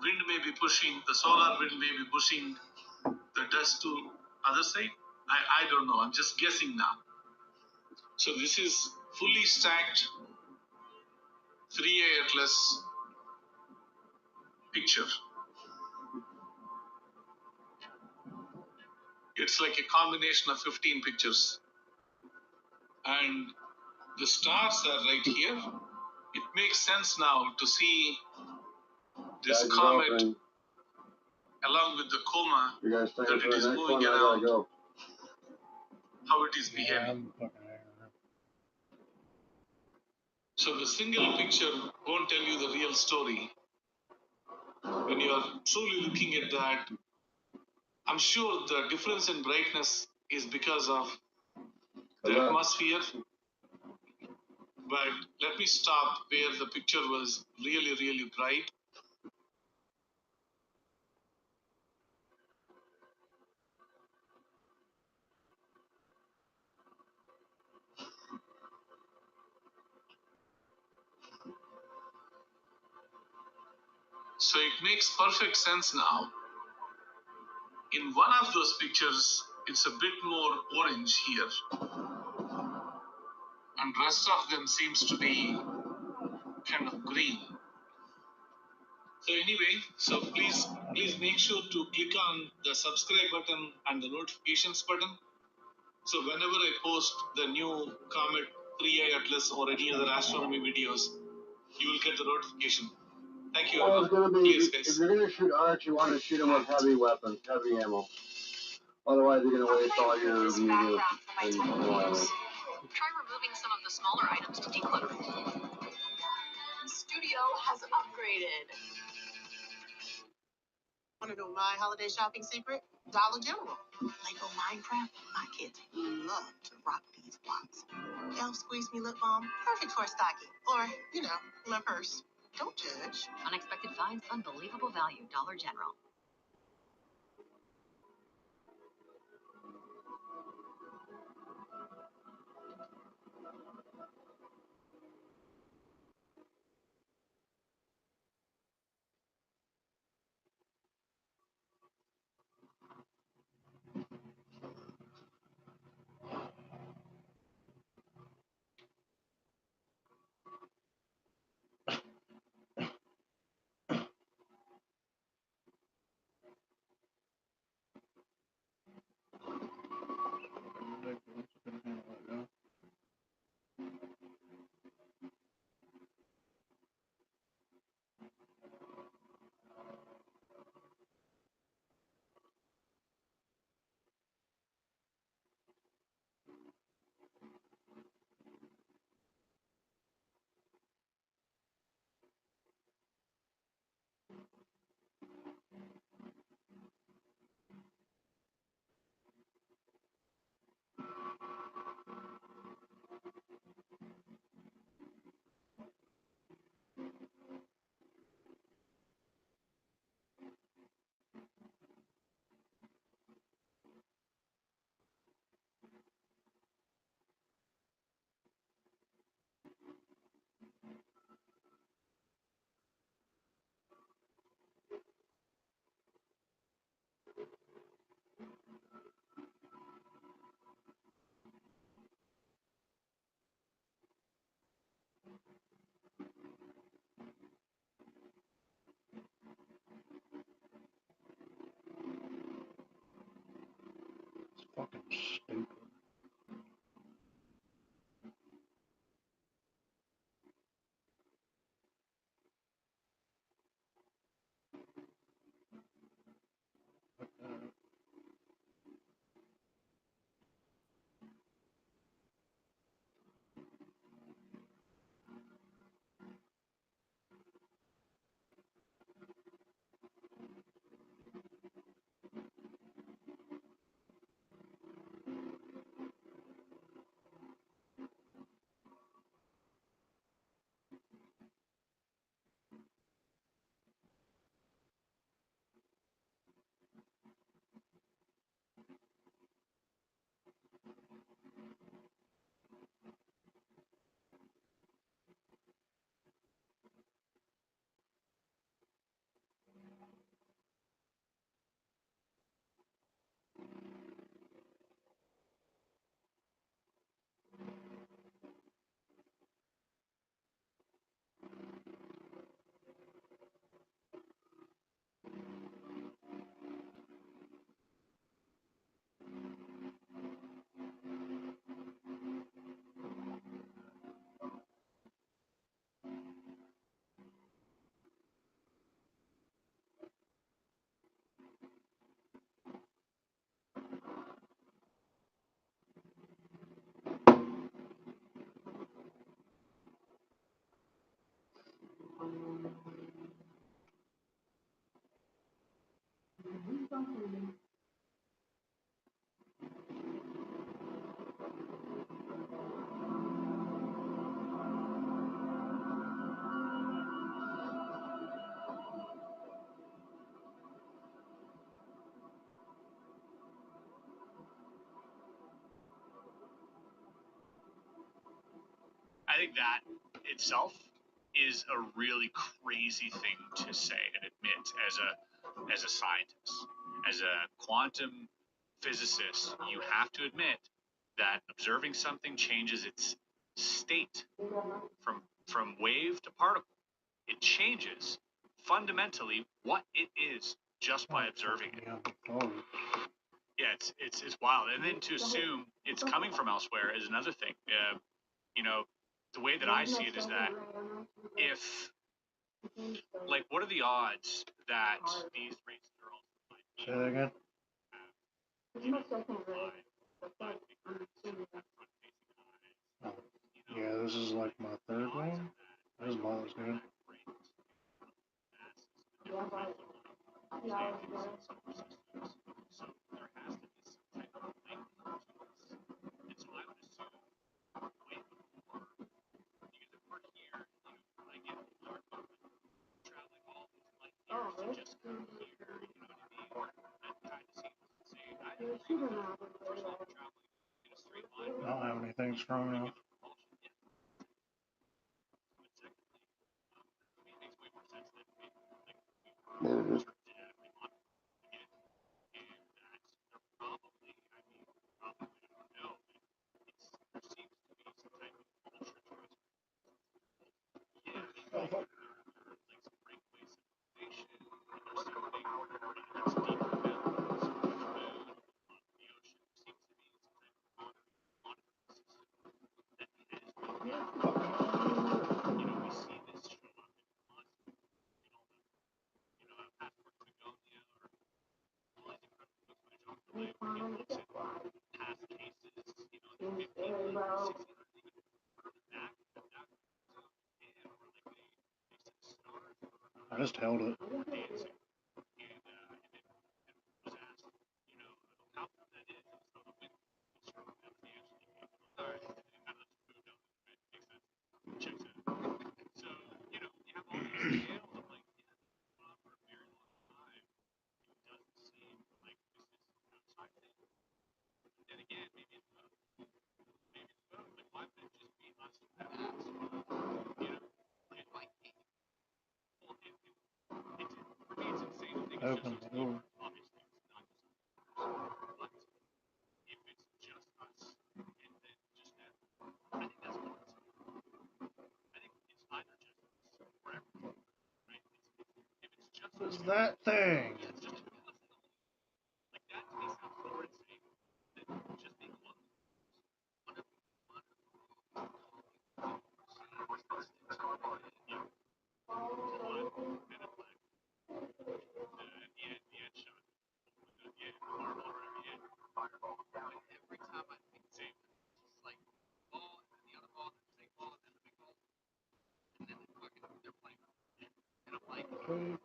wind may be pushing, the solar wind may be pushing the dust to other side. I don't know, I'm just guessing now. So this is fully stacked 3A Atlas picture. It's like a combination of 15 pictures. And the stars are right here. It makes sense now to see this comet along with the coma, that it is moving around, how it is behaving. So the single picture won't tell you the real story. When you are truly looking at that, I'm sure the difference in brightness is because of the atmosphere. But let me stop where the picture was really, really bright. So it makes perfect sense now. In one of those pictures, it's a bit more orange here. And rest of them seems to be kind of green. So anyway, so please make sure to click on the subscribe button and the notifications button. So whenever I post the new Comet 3i Atlas or any other astronomy videos, you will get the notification. Thank you. Well, it's gonna be, Yes, if you're gonna shoot arcs, you want to shoot them with heavy weapons, heavy ammo. Otherwise, you're gonna waste all your ammo. Try removing some of the smaller items to declutter. The studio has upgraded. Want to know my holiday shopping secret? Dollar General. Lego Minecraft. My kids love to rock these blocks. Elf squeeze me lip balm. Perfect for a stocking. Or, my purse. Don't judge. Unexpected finds, unbelievable value. Dollar General. Fucking stupid. I think that itself is a really crazy thing to say and admit as a scientist, as a quantum physicist. You have to admit that observing something changes its state from wave to particle. It changes fundamentally what it is just by observing it. Yeah, it's wild. And then to assume it's coming from elsewhere is another thing. You know, the way that I see it is that if, like, what are the odds that these races are also Say that again? Yeah, this is like my third one. This ball is good. I don't have anything strong enough. There it is. I just held it. Open the door. What's that thing? Okay.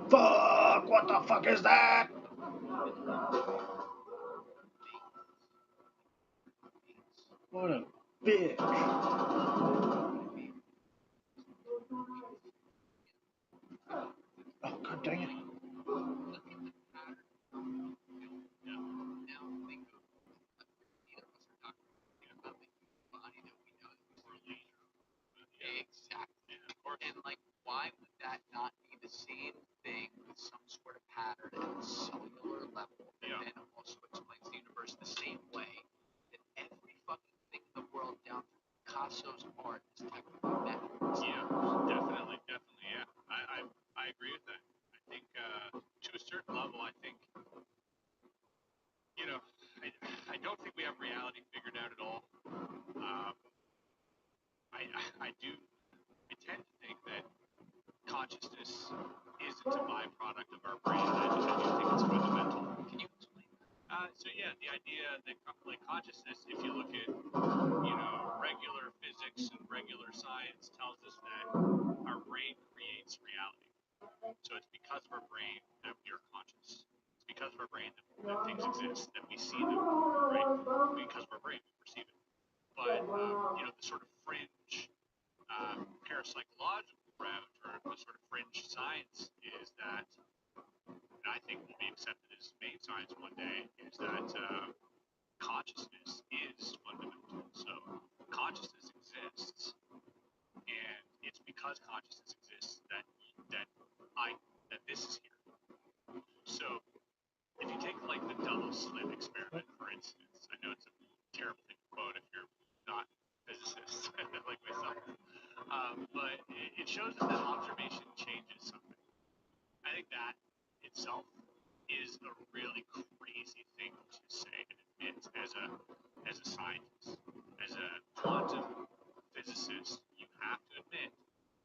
Fuck! What the fuck is that? What a bitch. Oh, god dang it. Exactly. And like, why would that not be the same thing with some sort of pattern at the cellular level that then also explains the universe the same way that every fucking thing in the world down to Picasso's art is technically backwards? Yeah, definitely, yeah. I agree with that. I think to a certain level, I think, you know, I don't think we have reality figured out at all. I tend to think that consciousness isn't a byproduct of our brain. So yeah, the idea that like consciousness, if you look at regular physics and regular science, tells us that our brain creates reality. So it's because of our brain that we are conscious. It's because of our brain that things exist, that we see them, right? Because of our brain, we perceive it. But the sort of fringe parapsychological route, or the sort of fringe science, is that, and I think will be accepted as main science one day, is that consciousness is fundamental. So consciousness exists, and it's because consciousness exists that this is here. So if you take like the double slit experiment, for instance, I know it's a terrible thing to quote if you're not a physicist like myself, but it shows us that observation changes something. I think that itself is a really crazy thing to say and admit as a scientist, as a quantum physicist. You have to admit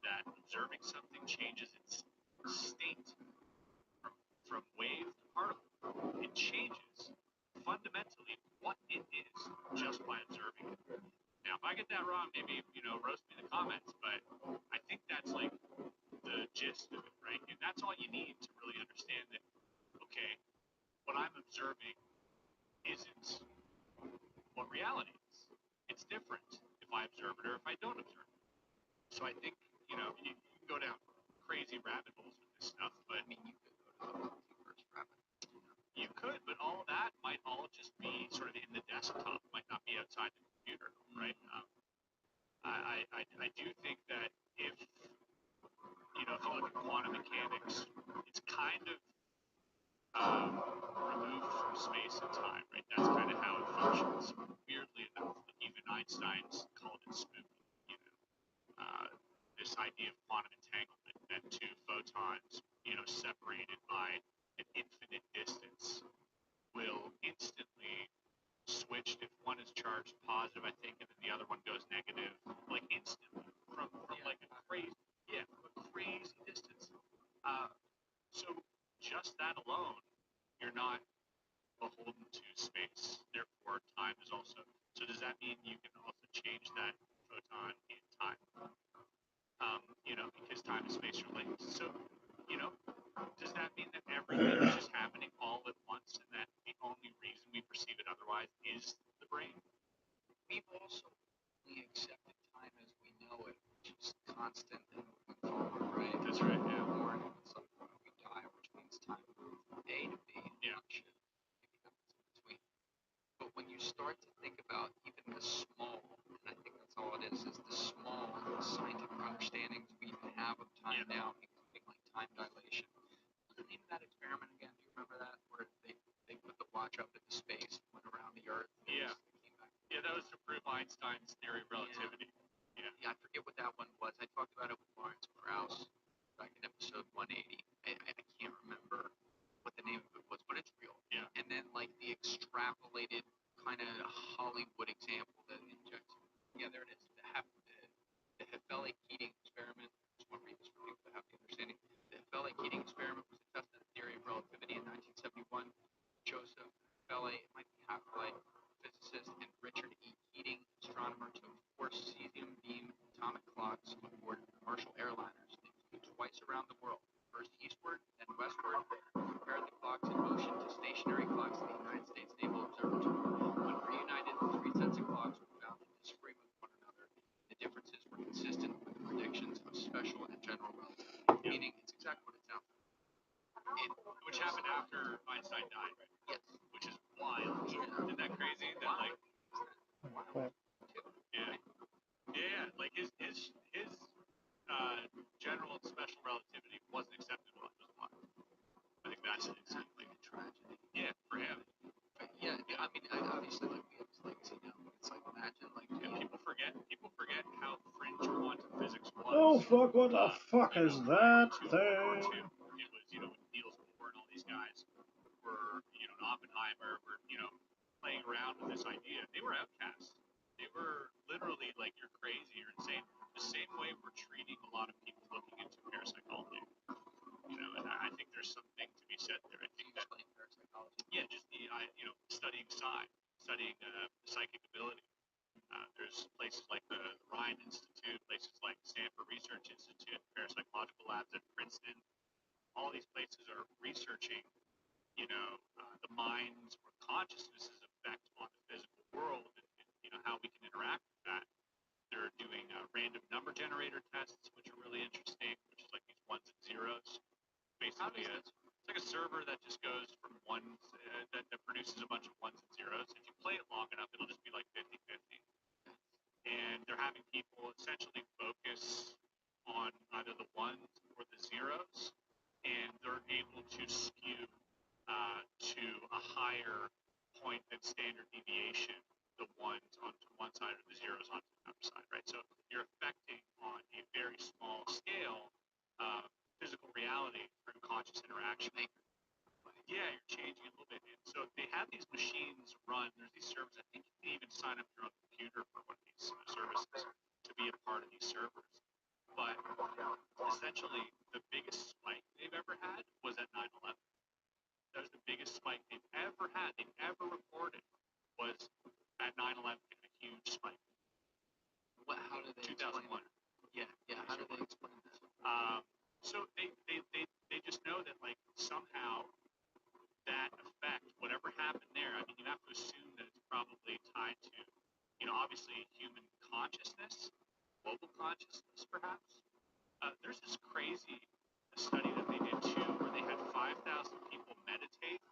that observing something changes its state from wave to particle. It changes fundamentally what it is just by observing it. Now, if I get that wrong, maybe roast me in the comments, but I think that's like the gist of it, right? And that's all you need to really understand that. Okay, what I'm observing isn't what reality is. It's different if I observe it or if I don't observe it. So I think you can go down crazy rabbit holes with this stuff, but you could go to the multiverse rabbit. You could, but all of that might all just be sort of in the desktop, might not be outside the computer, right? I do think that if you look at quantum mechanics, it's kind of removed from space and time, right? That's kind of how it functions. Weirdly enough, even Einstein's called it spooky. This idea of quantum entanglement, that two photons, separated by an infinite distance, will instantly switch if one is charged positive, I think, and then the other one goes negative, like instantly from like a crazy distance. So just that alone, you're not beholden to space. Therefore, time is also. So does that mean you can also change that photon in time? Because time and space are linked. So, does that mean that everything is just happening all at once, and that the only reason we perceive it otherwise is the brain? We've also accepted time as we know it, which is constant and moving forward, right? That's right, yeah. Born, at some point we die, which means time moves from A to B, and shit maybe happens in between. But when you start to think about even the small, and I think that's all it is the small scientific understandings we even have of time now, including like time dilation. What's the name of that experiment again? Do you remember that? Where they put the watch up into space, went around the Earth, and Yeah. came back. Yeah, that was to prove Einstein's theory of relativity. Yeah, I forget what that one was. I talked about it with Lawrence Krauss back in episode 180. I can't remember what the name of it was, but it's real. Yeah. And then like the extrapolated kind of Hollywood example that injects. Yeah, there it is. The Hefele-Keating experiment. I just want to read this for people to have the understanding. The Hefele-Keating experiment was a test of the theory of relativity in 1971. Joseph Hefele, it might be Haferle, physicist, and Richard E. Keating, astronomer, took 4 cesium beam atomic clocks aboard commercial airliners. They flew twice around the world, first eastward, then westward, compared the clocks in motion to stationary clocks in the United States Naval Observatory. When reunited, the 3 sets of clocks were found to disagree with one another. The differences were consistent with the predictions of special and general relativity, meaning it's exactly what it sounds like. Which happened after Einstein died, right? Yes. Which is wild. Yeah. Isn't that crazy? That like, like his general and special relativity wasn't acceptable after the wild. I think that's exactly a tragedy. Yeah, for him. But yeah, I mean, obviously, like we have his legacy now. It's like imagine, like people forget how fringe quantum physics was. Oh fuck! What the fuck is that thing? It was, when Niels Bohr and all these guys were, and Oppenheimer were, playing around with this idea. They were outcasts. They were literally like, you're crazy, you're insane. The same way we're treating a lot of people looking into parapsychology. And I think there's something to be said there. I think that, parapsychology. yeah, just the studying studying psychic ability. There's places like the Ryan Institute, places like Stanford Research Institute, parapsychological labs at Princeton. All these places are researching, the mind's or consciousness's effect on the physical world, and how we can interact with that. They're doing random number generator tests, which are really interesting, which is like these ones and zeros. Basically, it's like a server that just goes from ones, that produces a bunch of ones and zeros. If you play it long enough, it'll just be like 50-50. And they're having people essentially focus on either the ones or the zeros, and they're able to skew to a higher point than standard deviation, the ones onto one side or the zeros onto the other side, right? So you're affecting on a very small scale physical reality through conscious interaction. Yeah, you're changing a little bit. And so they have these machines run. There's these servers. I think you can even sign up your own computer for one of these services to be a part of these servers. But essentially, the biggest spike they've ever had was at 9/11. That was the biggest spike they've ever had, they've ever reported, was at 9/11, a huge spike. How did they 2001. Yeah. How did they explain that? So they just know that, like, somehow that effect, whatever happened there, I mean, you have to assume that it's probably tied to, obviously human consciousness, global consciousness, perhaps. There's this crazy study that they did too, where they had 5,000 people meditate,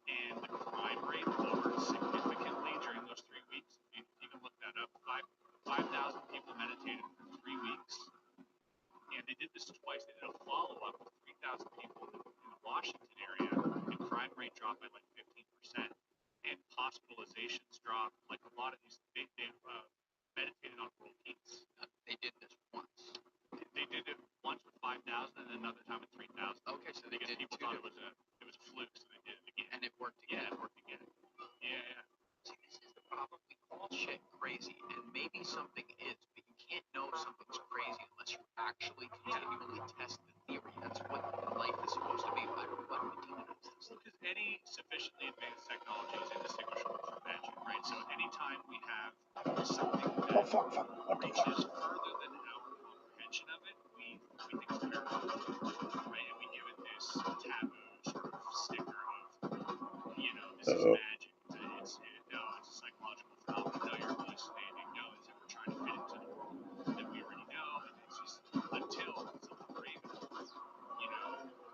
and the crime rate lowered significantly during those 3 weeks. You can look that up. 5,000 people meditated for 3 weeks, and they did this twice. They did a follow-up with 3,000 people in the Washington area, and crime rate dropped by like 15%, and hospitalizations dropped. Like a lot of these, they meditated on world peace. They did this once. They did it once with 5,000 and another time with 3,000. Okay, so they did people two thought it was a fluke, so they did it again. and it worked again. Yeah, it worked again. Yeah. See, this is the problem. We call shit crazy, and maybe something is, but you can't know something's crazy unless you actually continually test the theory. That's what life is supposed to be. Why do we demonize this? Because any sufficiently advanced technology is indistinguishable from magic, right? So anytime we have something that reaches further than our comprehension of it, we think it's paranormal, right? And we give it this taboo sort of sticker of, this is magic. It's a psychological phenomenon. No, you're hallucinating. No, it's that we're trying to fit into the world that we already know. And it's just until something crazy,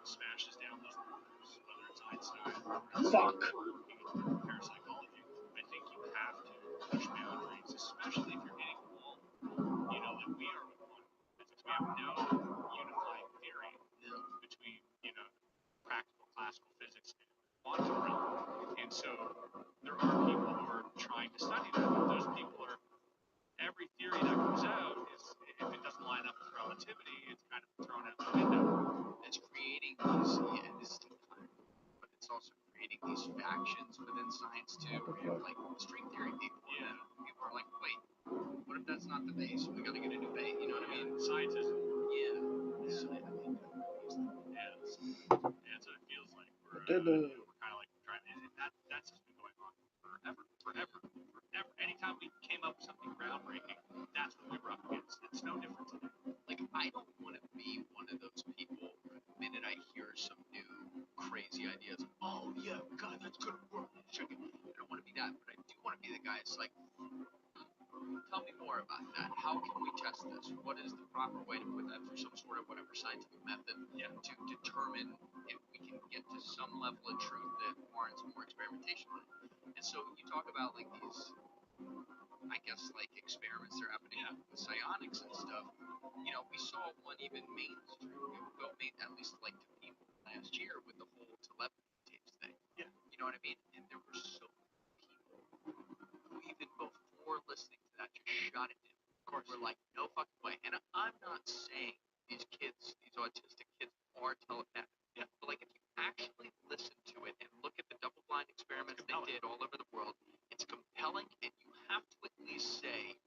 smashes down those borders, whether it's Einstein or parapsychology. I think you have to push boundaries, especially if you're hitting a wall. That we are one. We have no unifying theory between, practical classical physics and quantum realm. And so there are people who are trying to study that. But those people are, every theory that comes out is, if it doesn't line up with relativity, it's kind of thrown out the window. It's creating these, and this is but it's also creating these factions within science too. Where you have like string theory people, and people are like, wait, what if that's not the base? We gotta get a new base. You know what I mean? Scientism. Yeah. So, that's what it feels like. We're kind of like trying. That's just been going on forever. Anytime we came up with something groundbreaking, that's what we were up against. It's no different today. Like, I don't want to be one of those people where the minute I hear some new crazy ideas, oh yeah, God, that's gonna work. I don't want to be that, but I do want to be the guy that's like, tell me more about that. How can we test this? What is the proper way to put that through some sort of whatever scientific method to determine if we can get to some level of truth that warrants more experimentation? And so you talk about like these, I guess, like experiments that are happening with psionics and stuff. We saw one even mainstream, at least like to people last year with the whole telepathy tapes thing. Yeah. You know what I mean? And there were so many people who even before listening to that just shut it down. Of course. We're like, no fucking way. And I'm not saying these kids, these autistic kids, are telepathic. Yeah. But like, if you actually listen to it and look at the double-blind experiments they did all over the world, it's compelling, and you have to at least say,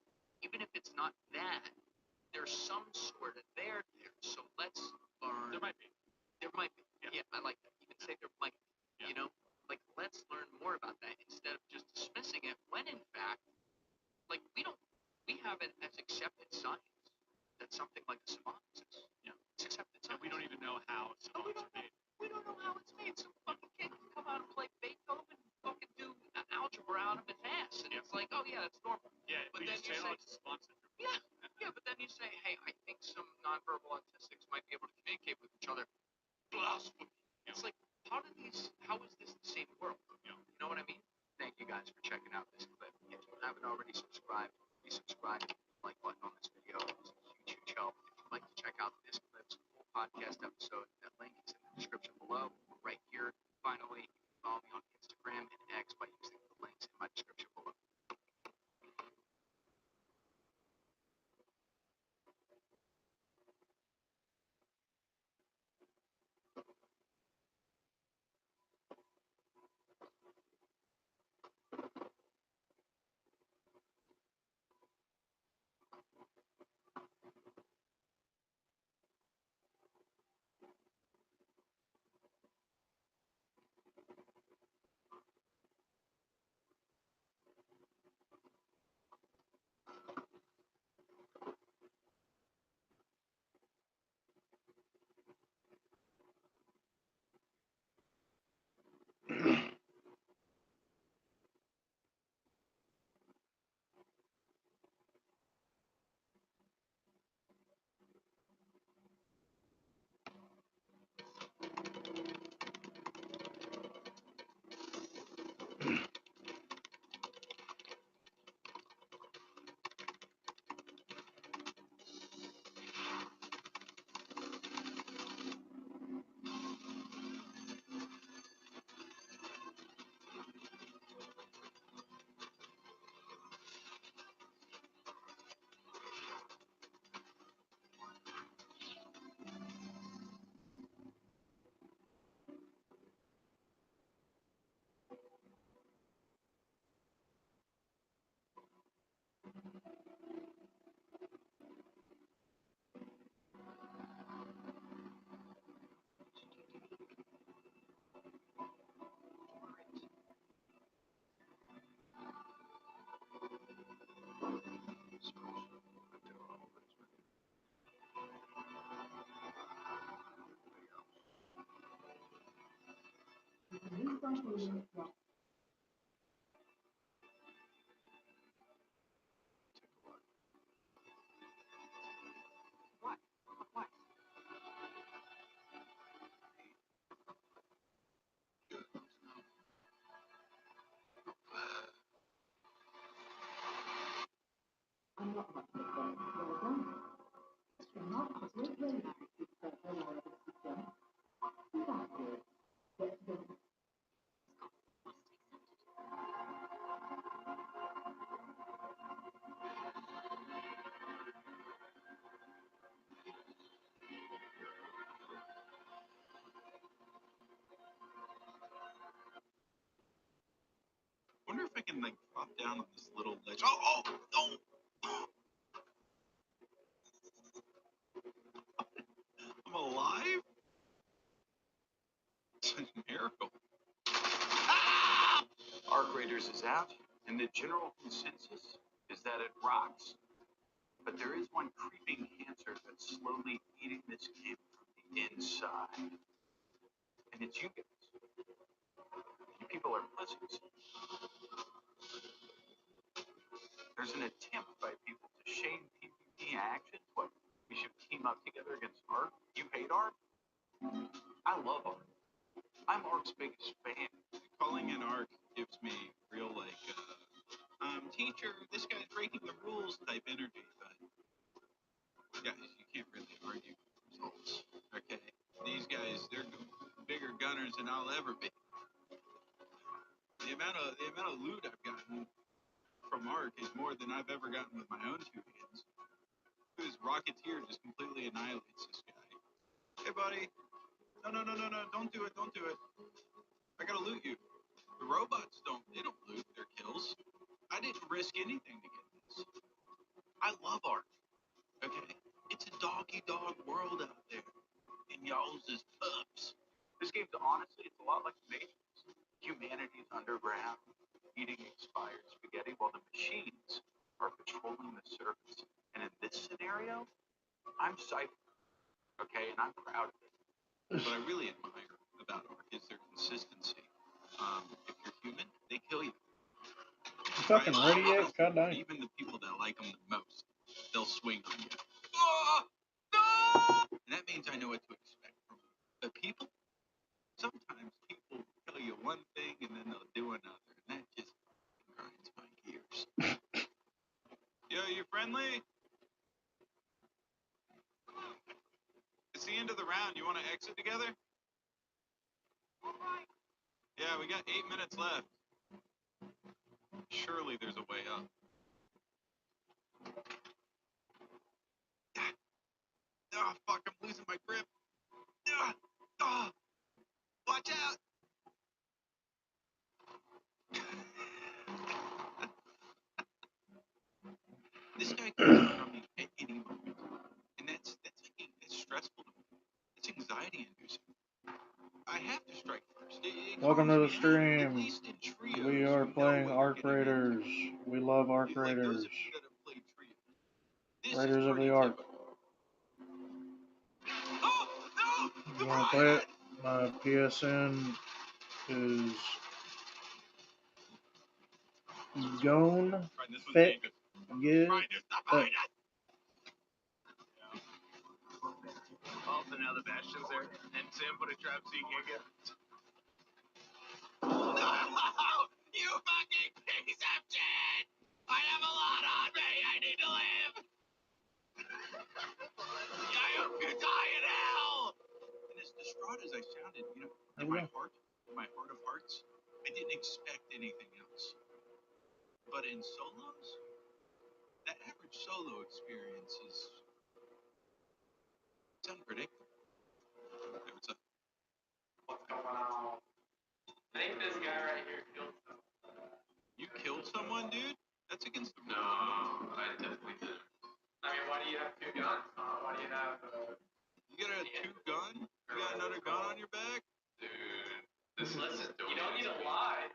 even if it's not that, there's some sort of there. So let's learn. There might be. There might be. Yeah, I like that. Even say there might be. Yeah. Like, let's learn more about that instead of just dismissing it when in fact, like we have it as accepted science that something like a savant is. Yeah. It's accepted And science. we don't even know how savants are made. We don't know how it's made. Some fucking kid can come out and play Beethoven and fucking do algebra out of his ass, and it's like, oh yeah, that's normal. Yeah, But we then just you say, say, oh, it's a savant syndrome. yeah, but then you say, hey, I think some nonverbal autistics might be able to communicate with each other. Blasphemy. It's like, how is this the same world? You know what I mean? Thank you guys for checking out this clip. If you haven't already subscribed, please subscribe. Hit the like button on this video. It's a huge, huge help. If you'd like to check out this clip's full podcast episode, that link is in the description below, right here. Finally, you can follow me on Instagram and X by using the links in my description below. What? I'm not much of a fan. Well done. You're not because we're playing with the whole system. Exactly. Get them. Wonder if I can like drop down on this little ledge. Oh, no! I'm alive? It's a miracle. Ah! Arc Raiders is out, and the general consensus is that it rocks. But there is one creeping cancer that's slowly eating this game from the inside. And it's you guys. You people are pussies. There's an attempt by people to shame PvP actions. What? We should team up together against Arc? You hate Arc? I love Arc. I'm Arc's biggest fan. Calling an arc gives me real like, teacher, this guy's breaking the rules type energy. But guys, you can't really argue results. Okay, these guys, they're bigger gunners than I'll ever be. The amount of loot I've gotten from Arc is more than I've ever gotten with my own two hands. Whose Rocketeer just completely annihilates this guy. Hey, buddy. No, don't do it. I gotta loot you. The robots they don't loot their kills. I didn't risk anything to get this. I love Arc. Okay? It's a dog world out there. And y'all's is pups. This game's honestly, it's a lot like Matrix. Humanity's underground, eating expired spaghetti while the machines are patrolling the surface. And in this scenario, I'm Cypher, okay, and I'm proud of it. What I really admire about ARC is their consistency. If you're human, they kill you. You fucking ready yet? God But dang. even the people that like them the most, they'll swing on you. Oh, no! And that means I know what to expect from them. But people, sometimes people tell you one thing and then they'll do another, and that just grinds my gears. Yo, you friendly? It's the end of the round. You want to exit together? Yeah, we got 8 minutes left. Surely there's a way up. Oh, fuck, I'm losing my grip. Oh, watch out. This guy can turn on me at any moment. And that's stressful to me. It's anxiety inducing. I have to strike first. Welcome to the At stream. least in trios, We are playing Arc Raiders. We love Arc Like Raiders. those of you that have played trios, this Raiders is of pretty the Ark. typical. Oh, no! You wanna play it? My PSN is Gone Fit Give. Oh, so now the Bastion's there, and Sam put a trap so you can't get. You fucking piece of shit! I have a lot on me. I need to live. I hope you die in hell. And as distraught as I sounded, you know, There in we my go. heart of hearts, I didn't expect anything else. But in solos, that average solo experience is it's unpredictable. Hey, what's up? What's going on? I think this guy right here killed someone. You killed someone, dude? That's against the rules. No, I definitely didn't. I mean, why do you have two guns? Why do you have You got a two-gun? You got another gun on your back? dude, this listen, you don't need to lie.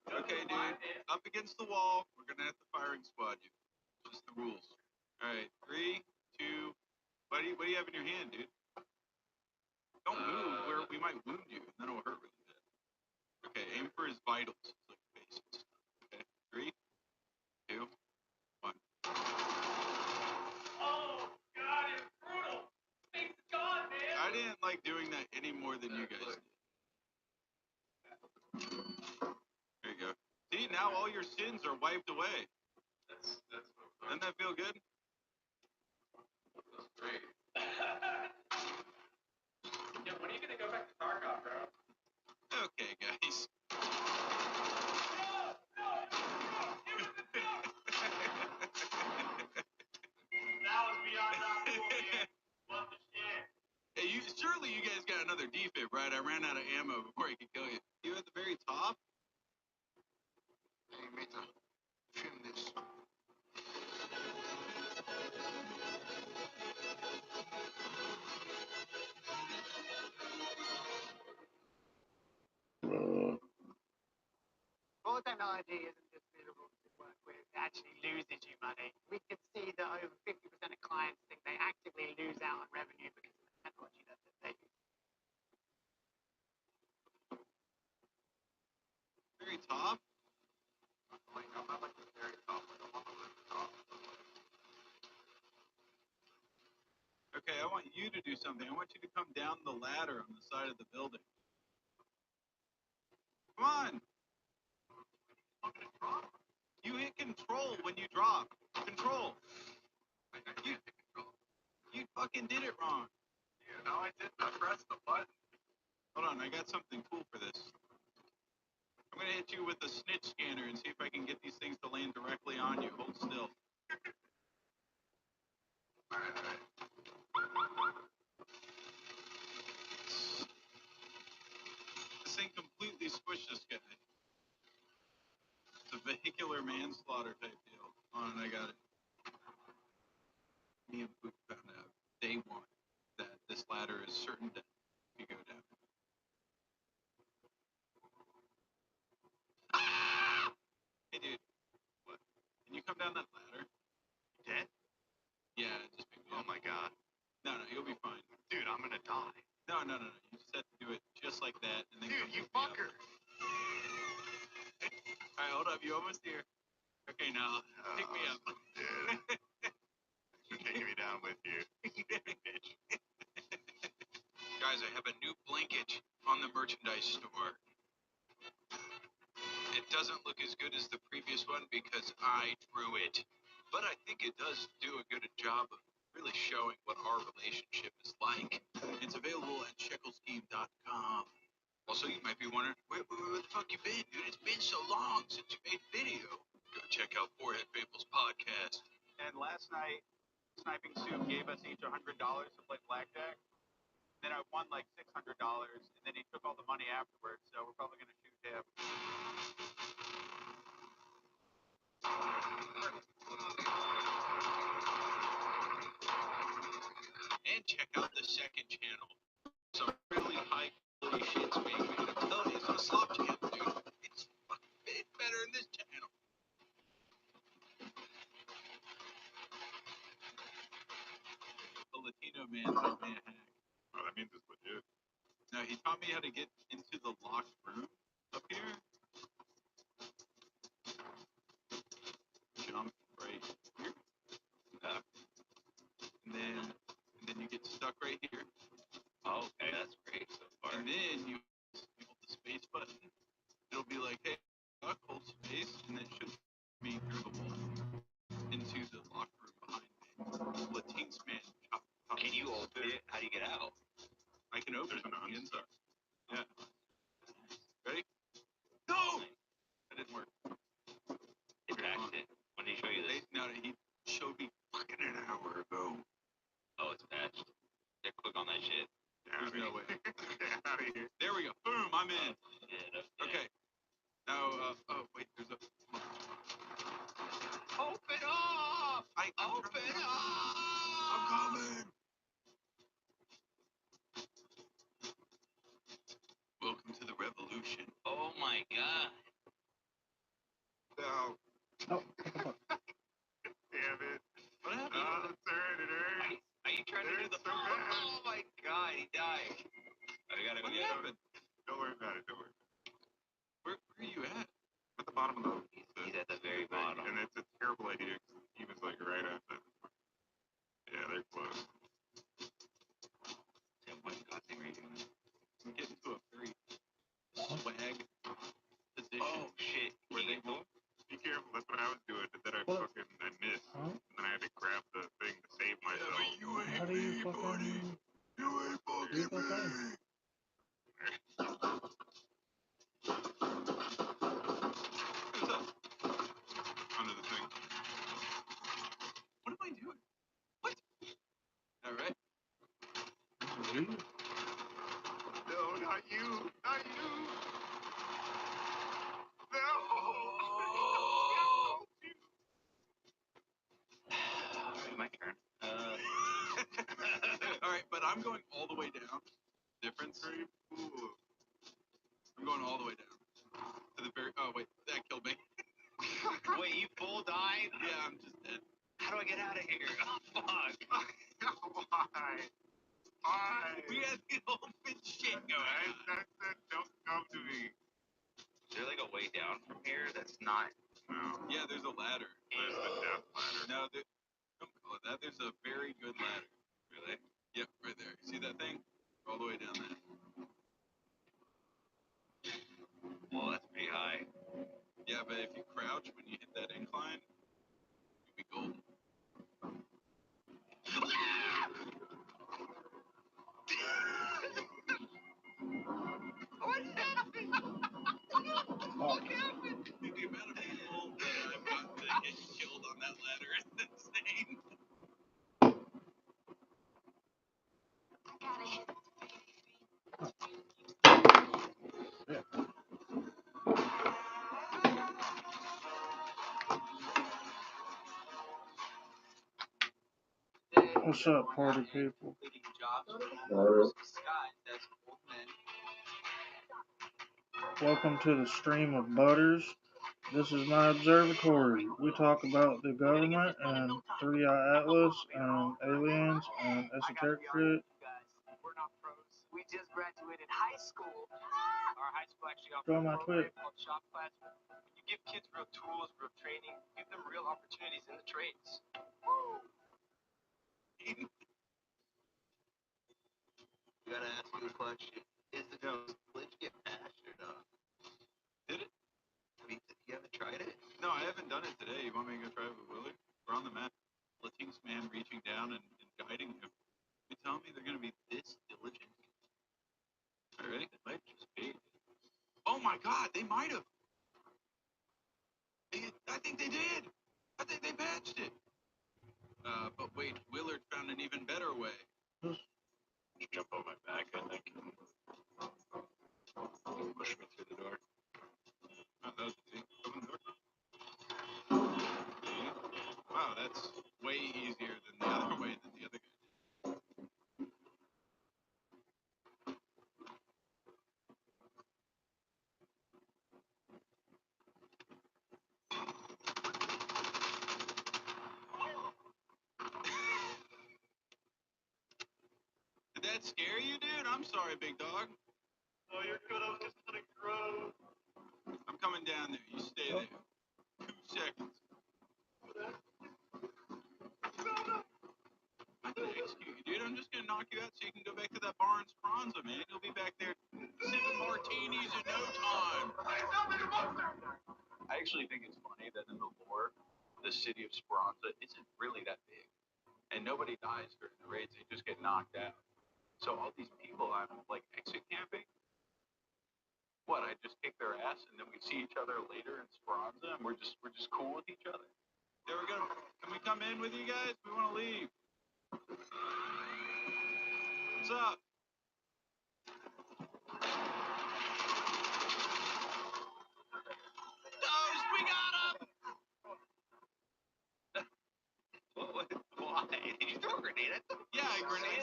Okay, dude. Up against the wall. We're gonna have to firing squad you. Just the rules. Alright, 3, 2. What do you have in your hand, dude? Don't move where we might wound you, and then it'll hurt really bad. Okay, aim for his vitals. It's like basics. Okay, 3, 2, 1. Oh, God, it's brutal. Things gone, man. I didn't like doing that any more than you guys did. There you go. See, now all your sins are wiped away. That's Doesn't that feel good? that's great. Yeah, when are you gonna go back to Tarkov, bro? Okay, guys. That was beyond not cool, man. What the shit? Hey, surely you guys got another defib, right? I ran out of ammo before I could kill you. You at the very top? Hey, Mita, film this. Raw technology isn't just miserable to work with, it actually loses you money. We can see that over 50% of clients think they actively lose out on revenue because of the technology that they use. Very top? Like, I'm not like the very top, like I'm on the top. Okay, I want you to do something. I want you to come down the ladder on the side of the building. Come on! You hit control when you drop. Control. You fucking did it wrong. Yeah, no, I didn't. I pressed the button. Hold on, I got something cool for this. I'm gonna hit you with a snitch scanner and see if I can get these things to land directly on you. Hold still. Alright. This thing completely squished this guy. It's a vehicular manslaughter type deal. Hold on, I got it. Me and Poop found out day one that this ladder is certain death if you go down. I'm gonna die. No. You just have to do it just like that, and then. Dude, you pick me up. fucker. All right, hold up. You almost here. Okay, now pick me up. Dude. You're taking me down with you. Guys, I have a new blanket on the merchandise store. It doesn't look as good as the previous one because I drew it, but I think it does do a good job of really showing what our relationship is like. It's available at shekelskeem.com. Also, you might be wondering, where the fuck you been, dude? It's been so long since you made a video. Go check out Forehead Fables podcast. And last night, Sniping Soup gave us each $100 to play blackjack. Then I won like $600, and then he took all the money afterwards, so we're probably going to shoot him. And check out the second channel. Some really high quality shit's being made. I'm telling you, it's not a slop channel, dude. It's better in this channel. The Latino man sent me a hack. Oh, that means it's legit. Now, he taught me how to get into the locked room up here. Jump right here. And then you get stuck right here. Oh, okay, that's great so far. And then you hold the space button. It'll be like, hey, hold space, and then it should me through the wall into the locked room behind me. Latinx man. Can you open it? How do you get out? I can open it on the inside. Yeah. Ready? No! That didn't work. It crashed it. When did he show you this? No, he showed me fucking an hour ago. Oh, it's patched. Yeah, click on that shit. There's no way. There we go. Boom, I'm in. Okay. Now, oh, wait, there's a... Open up! Open up! I'm coming! Welcome to the revolution. Oh my god. No. Oh. Damn it. What happened? Oh, it's hurting. Are you trying to do the... So bad. Oh my god, he died. I gotta go What get him. happened? Don't worry about it. Don't worry. Where are you at? At the bottom of the He's at the very thing, bottom. and it's a terrible idea. 'Cause he was like right at the. Yeah, they're close. Tim, what goddamn are you doing? I'm getting to a very swag position. Oh shit. Where they won't. Be careful. That's what I was doing. And then I What? I missed. Huh? And then I had to grab the thing to save myself. How do you fucking... You ain't You fucking okay? me. Who's up? Under the thing. What am I doing? What? All right. You? No, not you. Not you. No. Alright, my turn. All right, but I'm going all the way down. Difference? I'm going all the way down. To the very... Oh, wait. That killed me. Wait, you full died? Yeah, I'm just dead. How do I get out of here? Oh, fuck. Why? Why? We had the open shit going on. I said don't come to me. Is there like a way down from here that's not... No. Yeah, there's a ladder. There's the death ladder. No, don't call it that. There's a very good ladder. Really? Yep, right there. See that thing? All the way down there. Well, that's pretty high. Yeah, but if you crouch when you hit that incline, you'll be golden. What happened? What happened? The amount of people that I've gotten to get killed on that ladder is insane. Gotta hit What's up, party people? Welcome to the stream of Butters. This is my observatory. We talk about the government and 3i Atlas and aliens and esoteric shit just graduated high school. Our high school actually offers Join a my program Twitch. called Shop Class. When you give kids real tools, real training, give them real opportunities in the trades. Gotta ask you a question. Is the glitch get patched or not? Did it? You haven't tried it? No, I haven't done it today. You want me to go try it with Willard? We're on the map. Latinx man reaching down and guiding him. You tell me they're gonna be this diligent? All right, it might just be. Oh my God, they might have. I think they did. I think they patched it. But wait, Willard found an even better way. You jump on my back, I think. Push me through the door. Oh, that was easy. Open the door. See? Wow, that's way easier than the other way that the other guy did. Did that scare you, dude? I'm sorry, big dog. Oh, you're good. I was just gonna grow. I'm coming down there. You stay there. 2 seconds. I'm gonna execute you, dude. I'm just gonna knock you out so you can go back to that bar in Speranza, man. You'll be back there sipping martinis in no time. I actually think it's funny that in the lore, the city of Speranza isn't really that big. And nobody dies during the raids, they just get knocked out. So all these people I'm like exit camping. What, I just kick their ass and then we see each other later in Speranza and we're just cool with each other. There we go. Can we come in with you guys? We wanna leave. What's up? Those, we got him! Why? Did you throw a grenade at them? Yeah,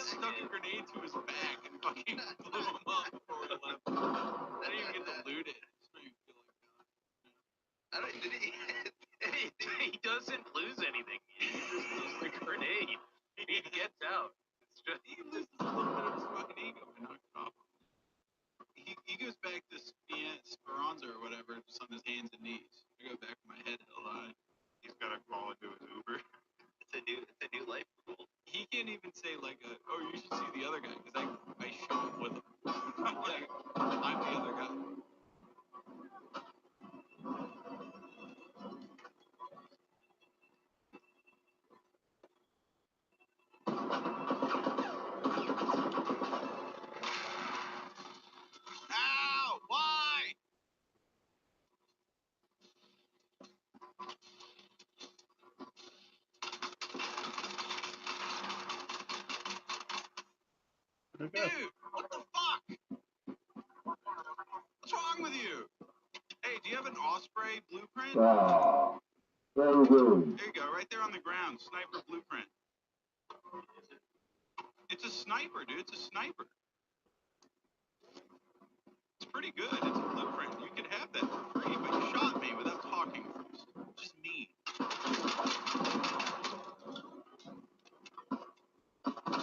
stuck a grenade to his back and fucking blew him up before we left. I didn't even get to loot it. Did he? He doesn't lose anything. He just loses the grenade. He gets out. It's just, He loses a little bit of his fucking ego and knocks it off. He goes back to Speranza or whatever, just on his hands and knees. I go back with my head held high. he's got to crawl into his Uber. It's a new life rule. He can't even say like, oh, you should see the other guy, because I show up with him. I'm like, I'm the other guy. Ow! Why? Okay. Dude, what the fuck? What's wrong with you? Hey, do you have an Osprey blueprint? Ah, very good. There you go, right there on the ground. Sniper blueprint. It's a sniper, dude. It's a sniper. It's pretty good. It's a blueprint. You could have that for free, but you shot me without talking first. Just mean.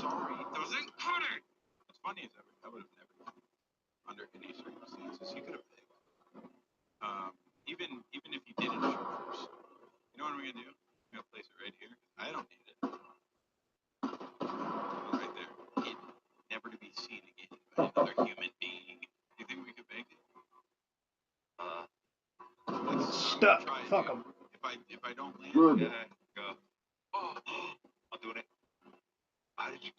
Sorry, doesn't cut it. What's funny is I would have never done it under any circumstances. You could have picked. Even if you didn't shoot first. You know what I'm gonna do? I'm gonna place it right here. I don't need it. Right there. Hidden. Never to be seen again by another human being. Do you think we could make it? Stuck. Fuck him. If I don't land, Good. Yeah, go. oh, I'll do it. how did you?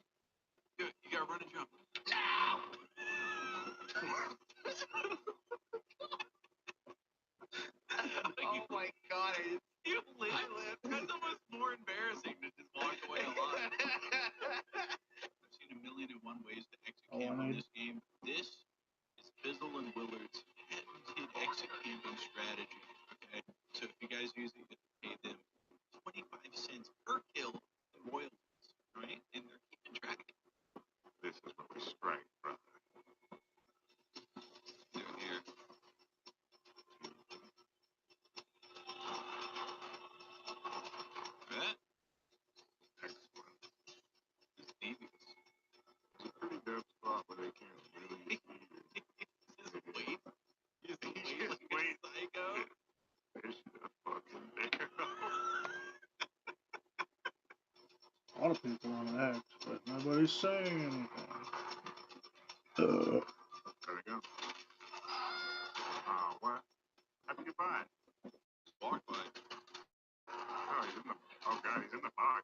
You gotta run and jump. Oh my god, You live. That's almost more embarrassing to just walk away alive. I've seen 1,000,001 ways to exit Oh, camp I on need- this game. This is Fizzle and Willard's patented exit camping strategy. Okay, so if you guys use it, you pay them 25 cents per kill in royalties, right? And they're keeping track. this is what we strike, brother. Do it here. That Excellent. is devious. It's a pretty dope spot where they camp lot of people on X, but nobody's saying anything. There we go. What? How'd you get by? Walk by. Oh, he's in the. Oh God, he's in the box.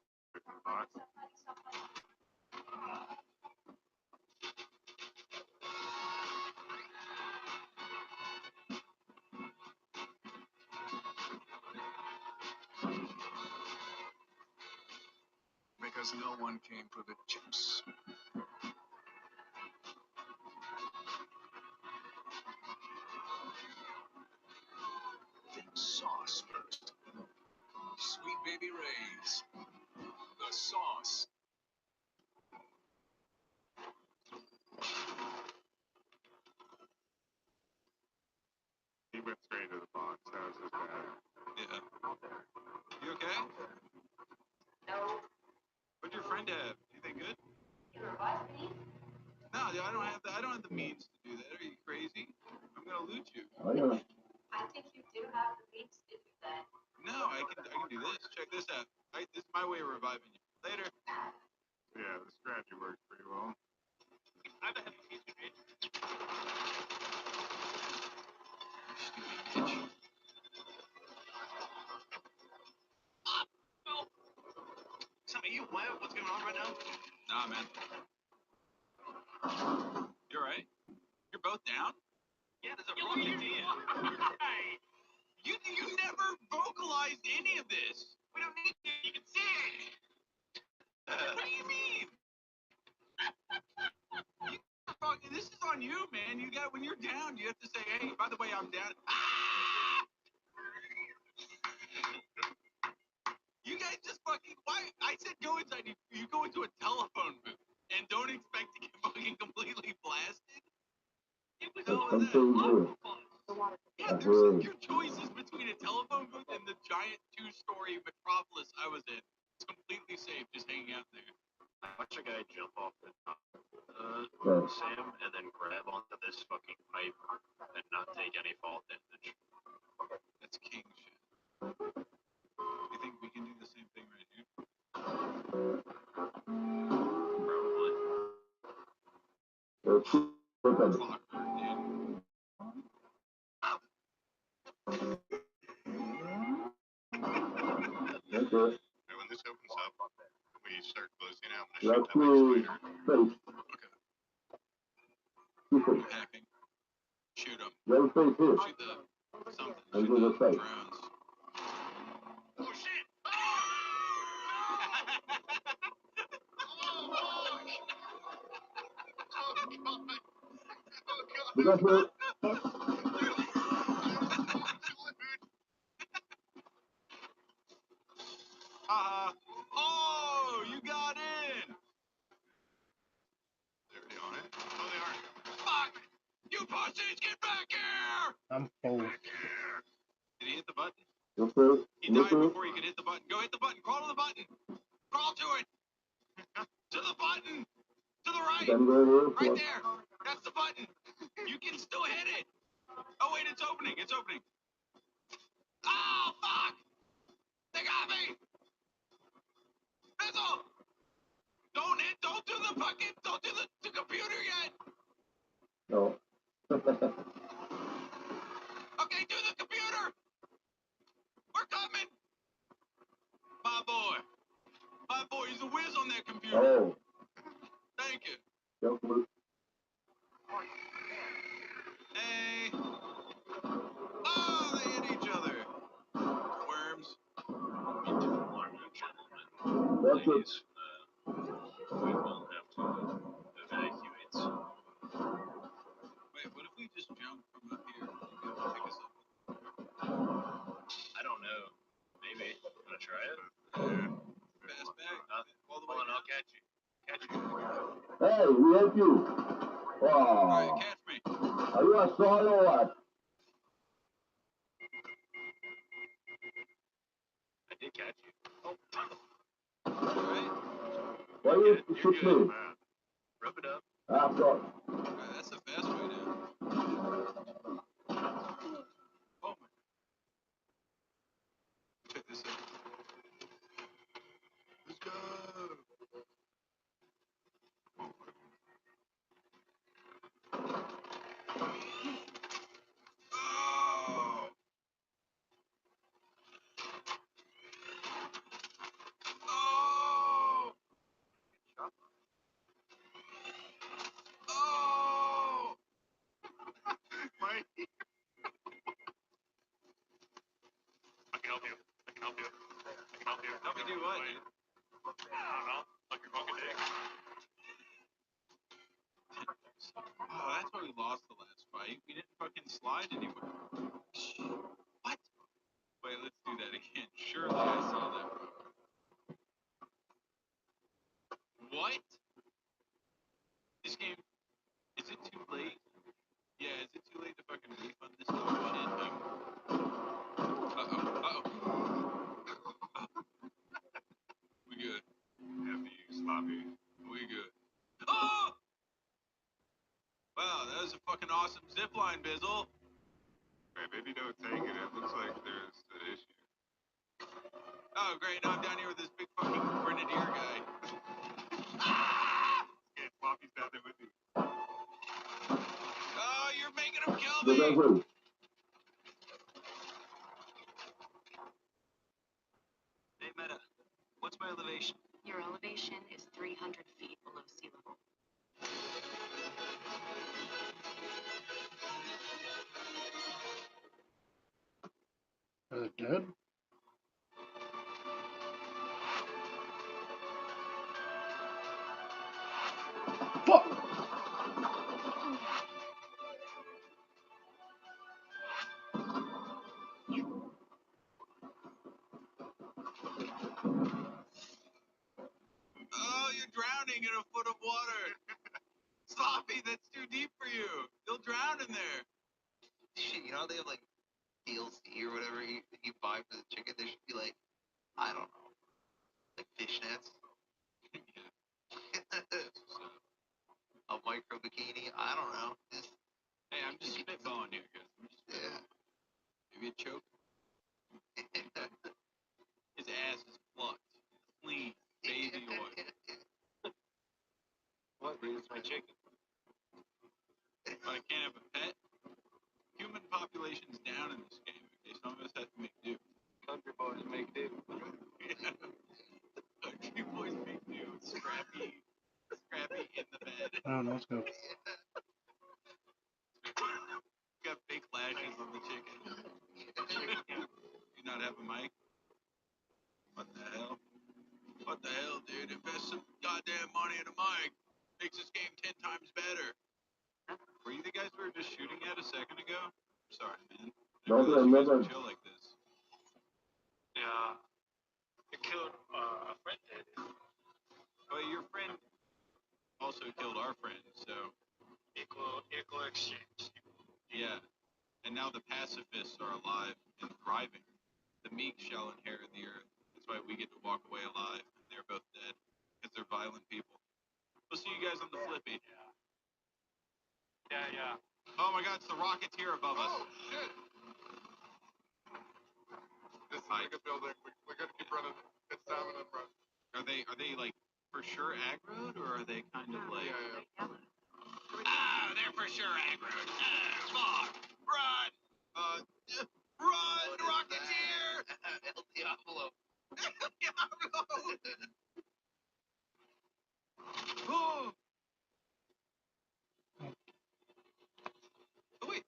Because no one came for the chips. Think sauce first. Sweet Baby Ray's. The sauce. He went straight to the box. That was his bad. Yeah. You okay? No. What'd your friend have? Anything good? You revive me? No, dude, I don't have the means to do that. Are you crazy? I'm gonna loot you. Oh, yeah. I think you do have the means to do that. No, I can do this. Check this out. This is my way of reviving you. Later. Yeah, the strategy works pretty well. I have a piece of it. Stupid bitch. Oh. Are you aware of what's going on right now? Nah, man. You're right. You're both down? Yeah, there's a rocket idea. Hey, You never vocalized any of this. we don't need to. You can see it. What do you mean? This is on you, man. When you're down, you have to say, hey, by the way, I'm down. Ah! You guys just fucking, why? I said go inside. You go into a telephone booth and don't expect to get fucking completely blasted? It was all I'm that. so good. Yeah, I there's heard. your choices between a telephone booth and the giant 2-story metropolis I was in. It's completely safe just hanging out there. I watched a guy jump off the top Right. Sam and then grab onto this fucking pipe and not take any fall damage. That's king shit. You think we can do the same thing right here? Probably. Let's see. Okay. Clockwork, dude. That's it. And when this opens up, we start closing out. Let's see. Face. Two face. Hacking. Shoot them. Red face here. Shoot the something. And Shoot do the the face. drones. Oh shit! We got here. Oh, you got in. They're already on it. Oh, they are. Fuck! You pussies, get back here! I'm full. Did he hit the button? Look through. He Look died through. before he could hit the button. Go hit the button. Crawl to the button. Crawl to it. To the button. To the right. Then go here. Right there. That's the button. You can still hit it. Oh, wait, it's opening. It's opening. Oh, fuck! They got me! Fizzle! Don't do the computer yet! No. Okay, do the computer! We're coming! My boy, he's a whiz on that computer. Oh. Thank you. Don't move. Hey. Oh, they hit each other. Worms. That's it. Ladies, we will have to evacuate. Wait, what if we just jump from up here? You have to pick us up. I don't know. Maybe. Wanna try it? Fast back. All the way Hold on, down. I'll catch you. Catch you. Hey, we help you. Alright, Oh. catch me. Are you a sorry or what? I did catch you. Alright. Why you You're shoot good. me? Rub it up. After. Alright, that's the fast way down. Oh my. Check this out. Let's go. what? I don't know. Suck your fucking dick. Oh, that's why we lost the last fight. We didn't fucking slide anywhere. What? Wait, let's do that again. Surely I saw that wrong. What? This game, is it too late? Yeah, is it too late to fucking refund this dog shit? Uh-oh. We good. After you, sloppy. We good. Oh! Wow, that was a fucking awesome zipline, Bizzle. Hey, maybe don't take it. It looks like there's an issue. Oh, great. Now I'm down here with this big fucking grenadier guy. Yeah, Sloppy's down there with you. Oh, you're making him kill Go back me. with me. Hey, Meta, what's my elevation? Your elevation is 300 feet below sea level. Are they dead? Fuck! Oh, you're drowning in a foot of water. Sloppy, that's too deep for you. You'll drown in there. Shit, you know how they have like DLC or whatever you buy for the chicken? There should be like, I don't know, like fishnets. A micro bikini. I don't know. Just, Hey, I'm just spitballing here, guys. yeah. Maybe a choke. His ass is plucked. Clean. Baby oil. What? It's my chicken. But I can't have a pet. Human population's down in this game. Okay, some of us have to make do. Country boys make do. Country boys make do. Scrappy in the bed. Oh, no, let's go. Got big lashes on the chicken. You not have a mic? What the hell? What the hell, dude? Invest some goddamn money in a mic. Makes this game 10 times better. Were you the guys we were just shooting at a second ago? Sorry, man. No, Never realized you guys never. would chill like this. Yeah. It killed a friend did. But your friend also killed our friend, so Equal exchange. yeah. And now the pacifists are alive and thriving. The meek shall inherit the earth. That's why we get to walk away alive. And they're both dead. Because they're violent people. We'll see you guys on the flippy. Yeah. Oh my god, it's the Rocketeer above us. Oh, shit. This is like a building. We gotta keep running. It's stamina and run. Are they like for sure aggroed or are they kind of like Yeah. Ah, they're for sure aggroed. Fuck. Run. Run, Rocketeer! El Diablo. Oh! Oh wait.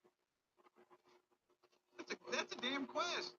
That's a damn quest.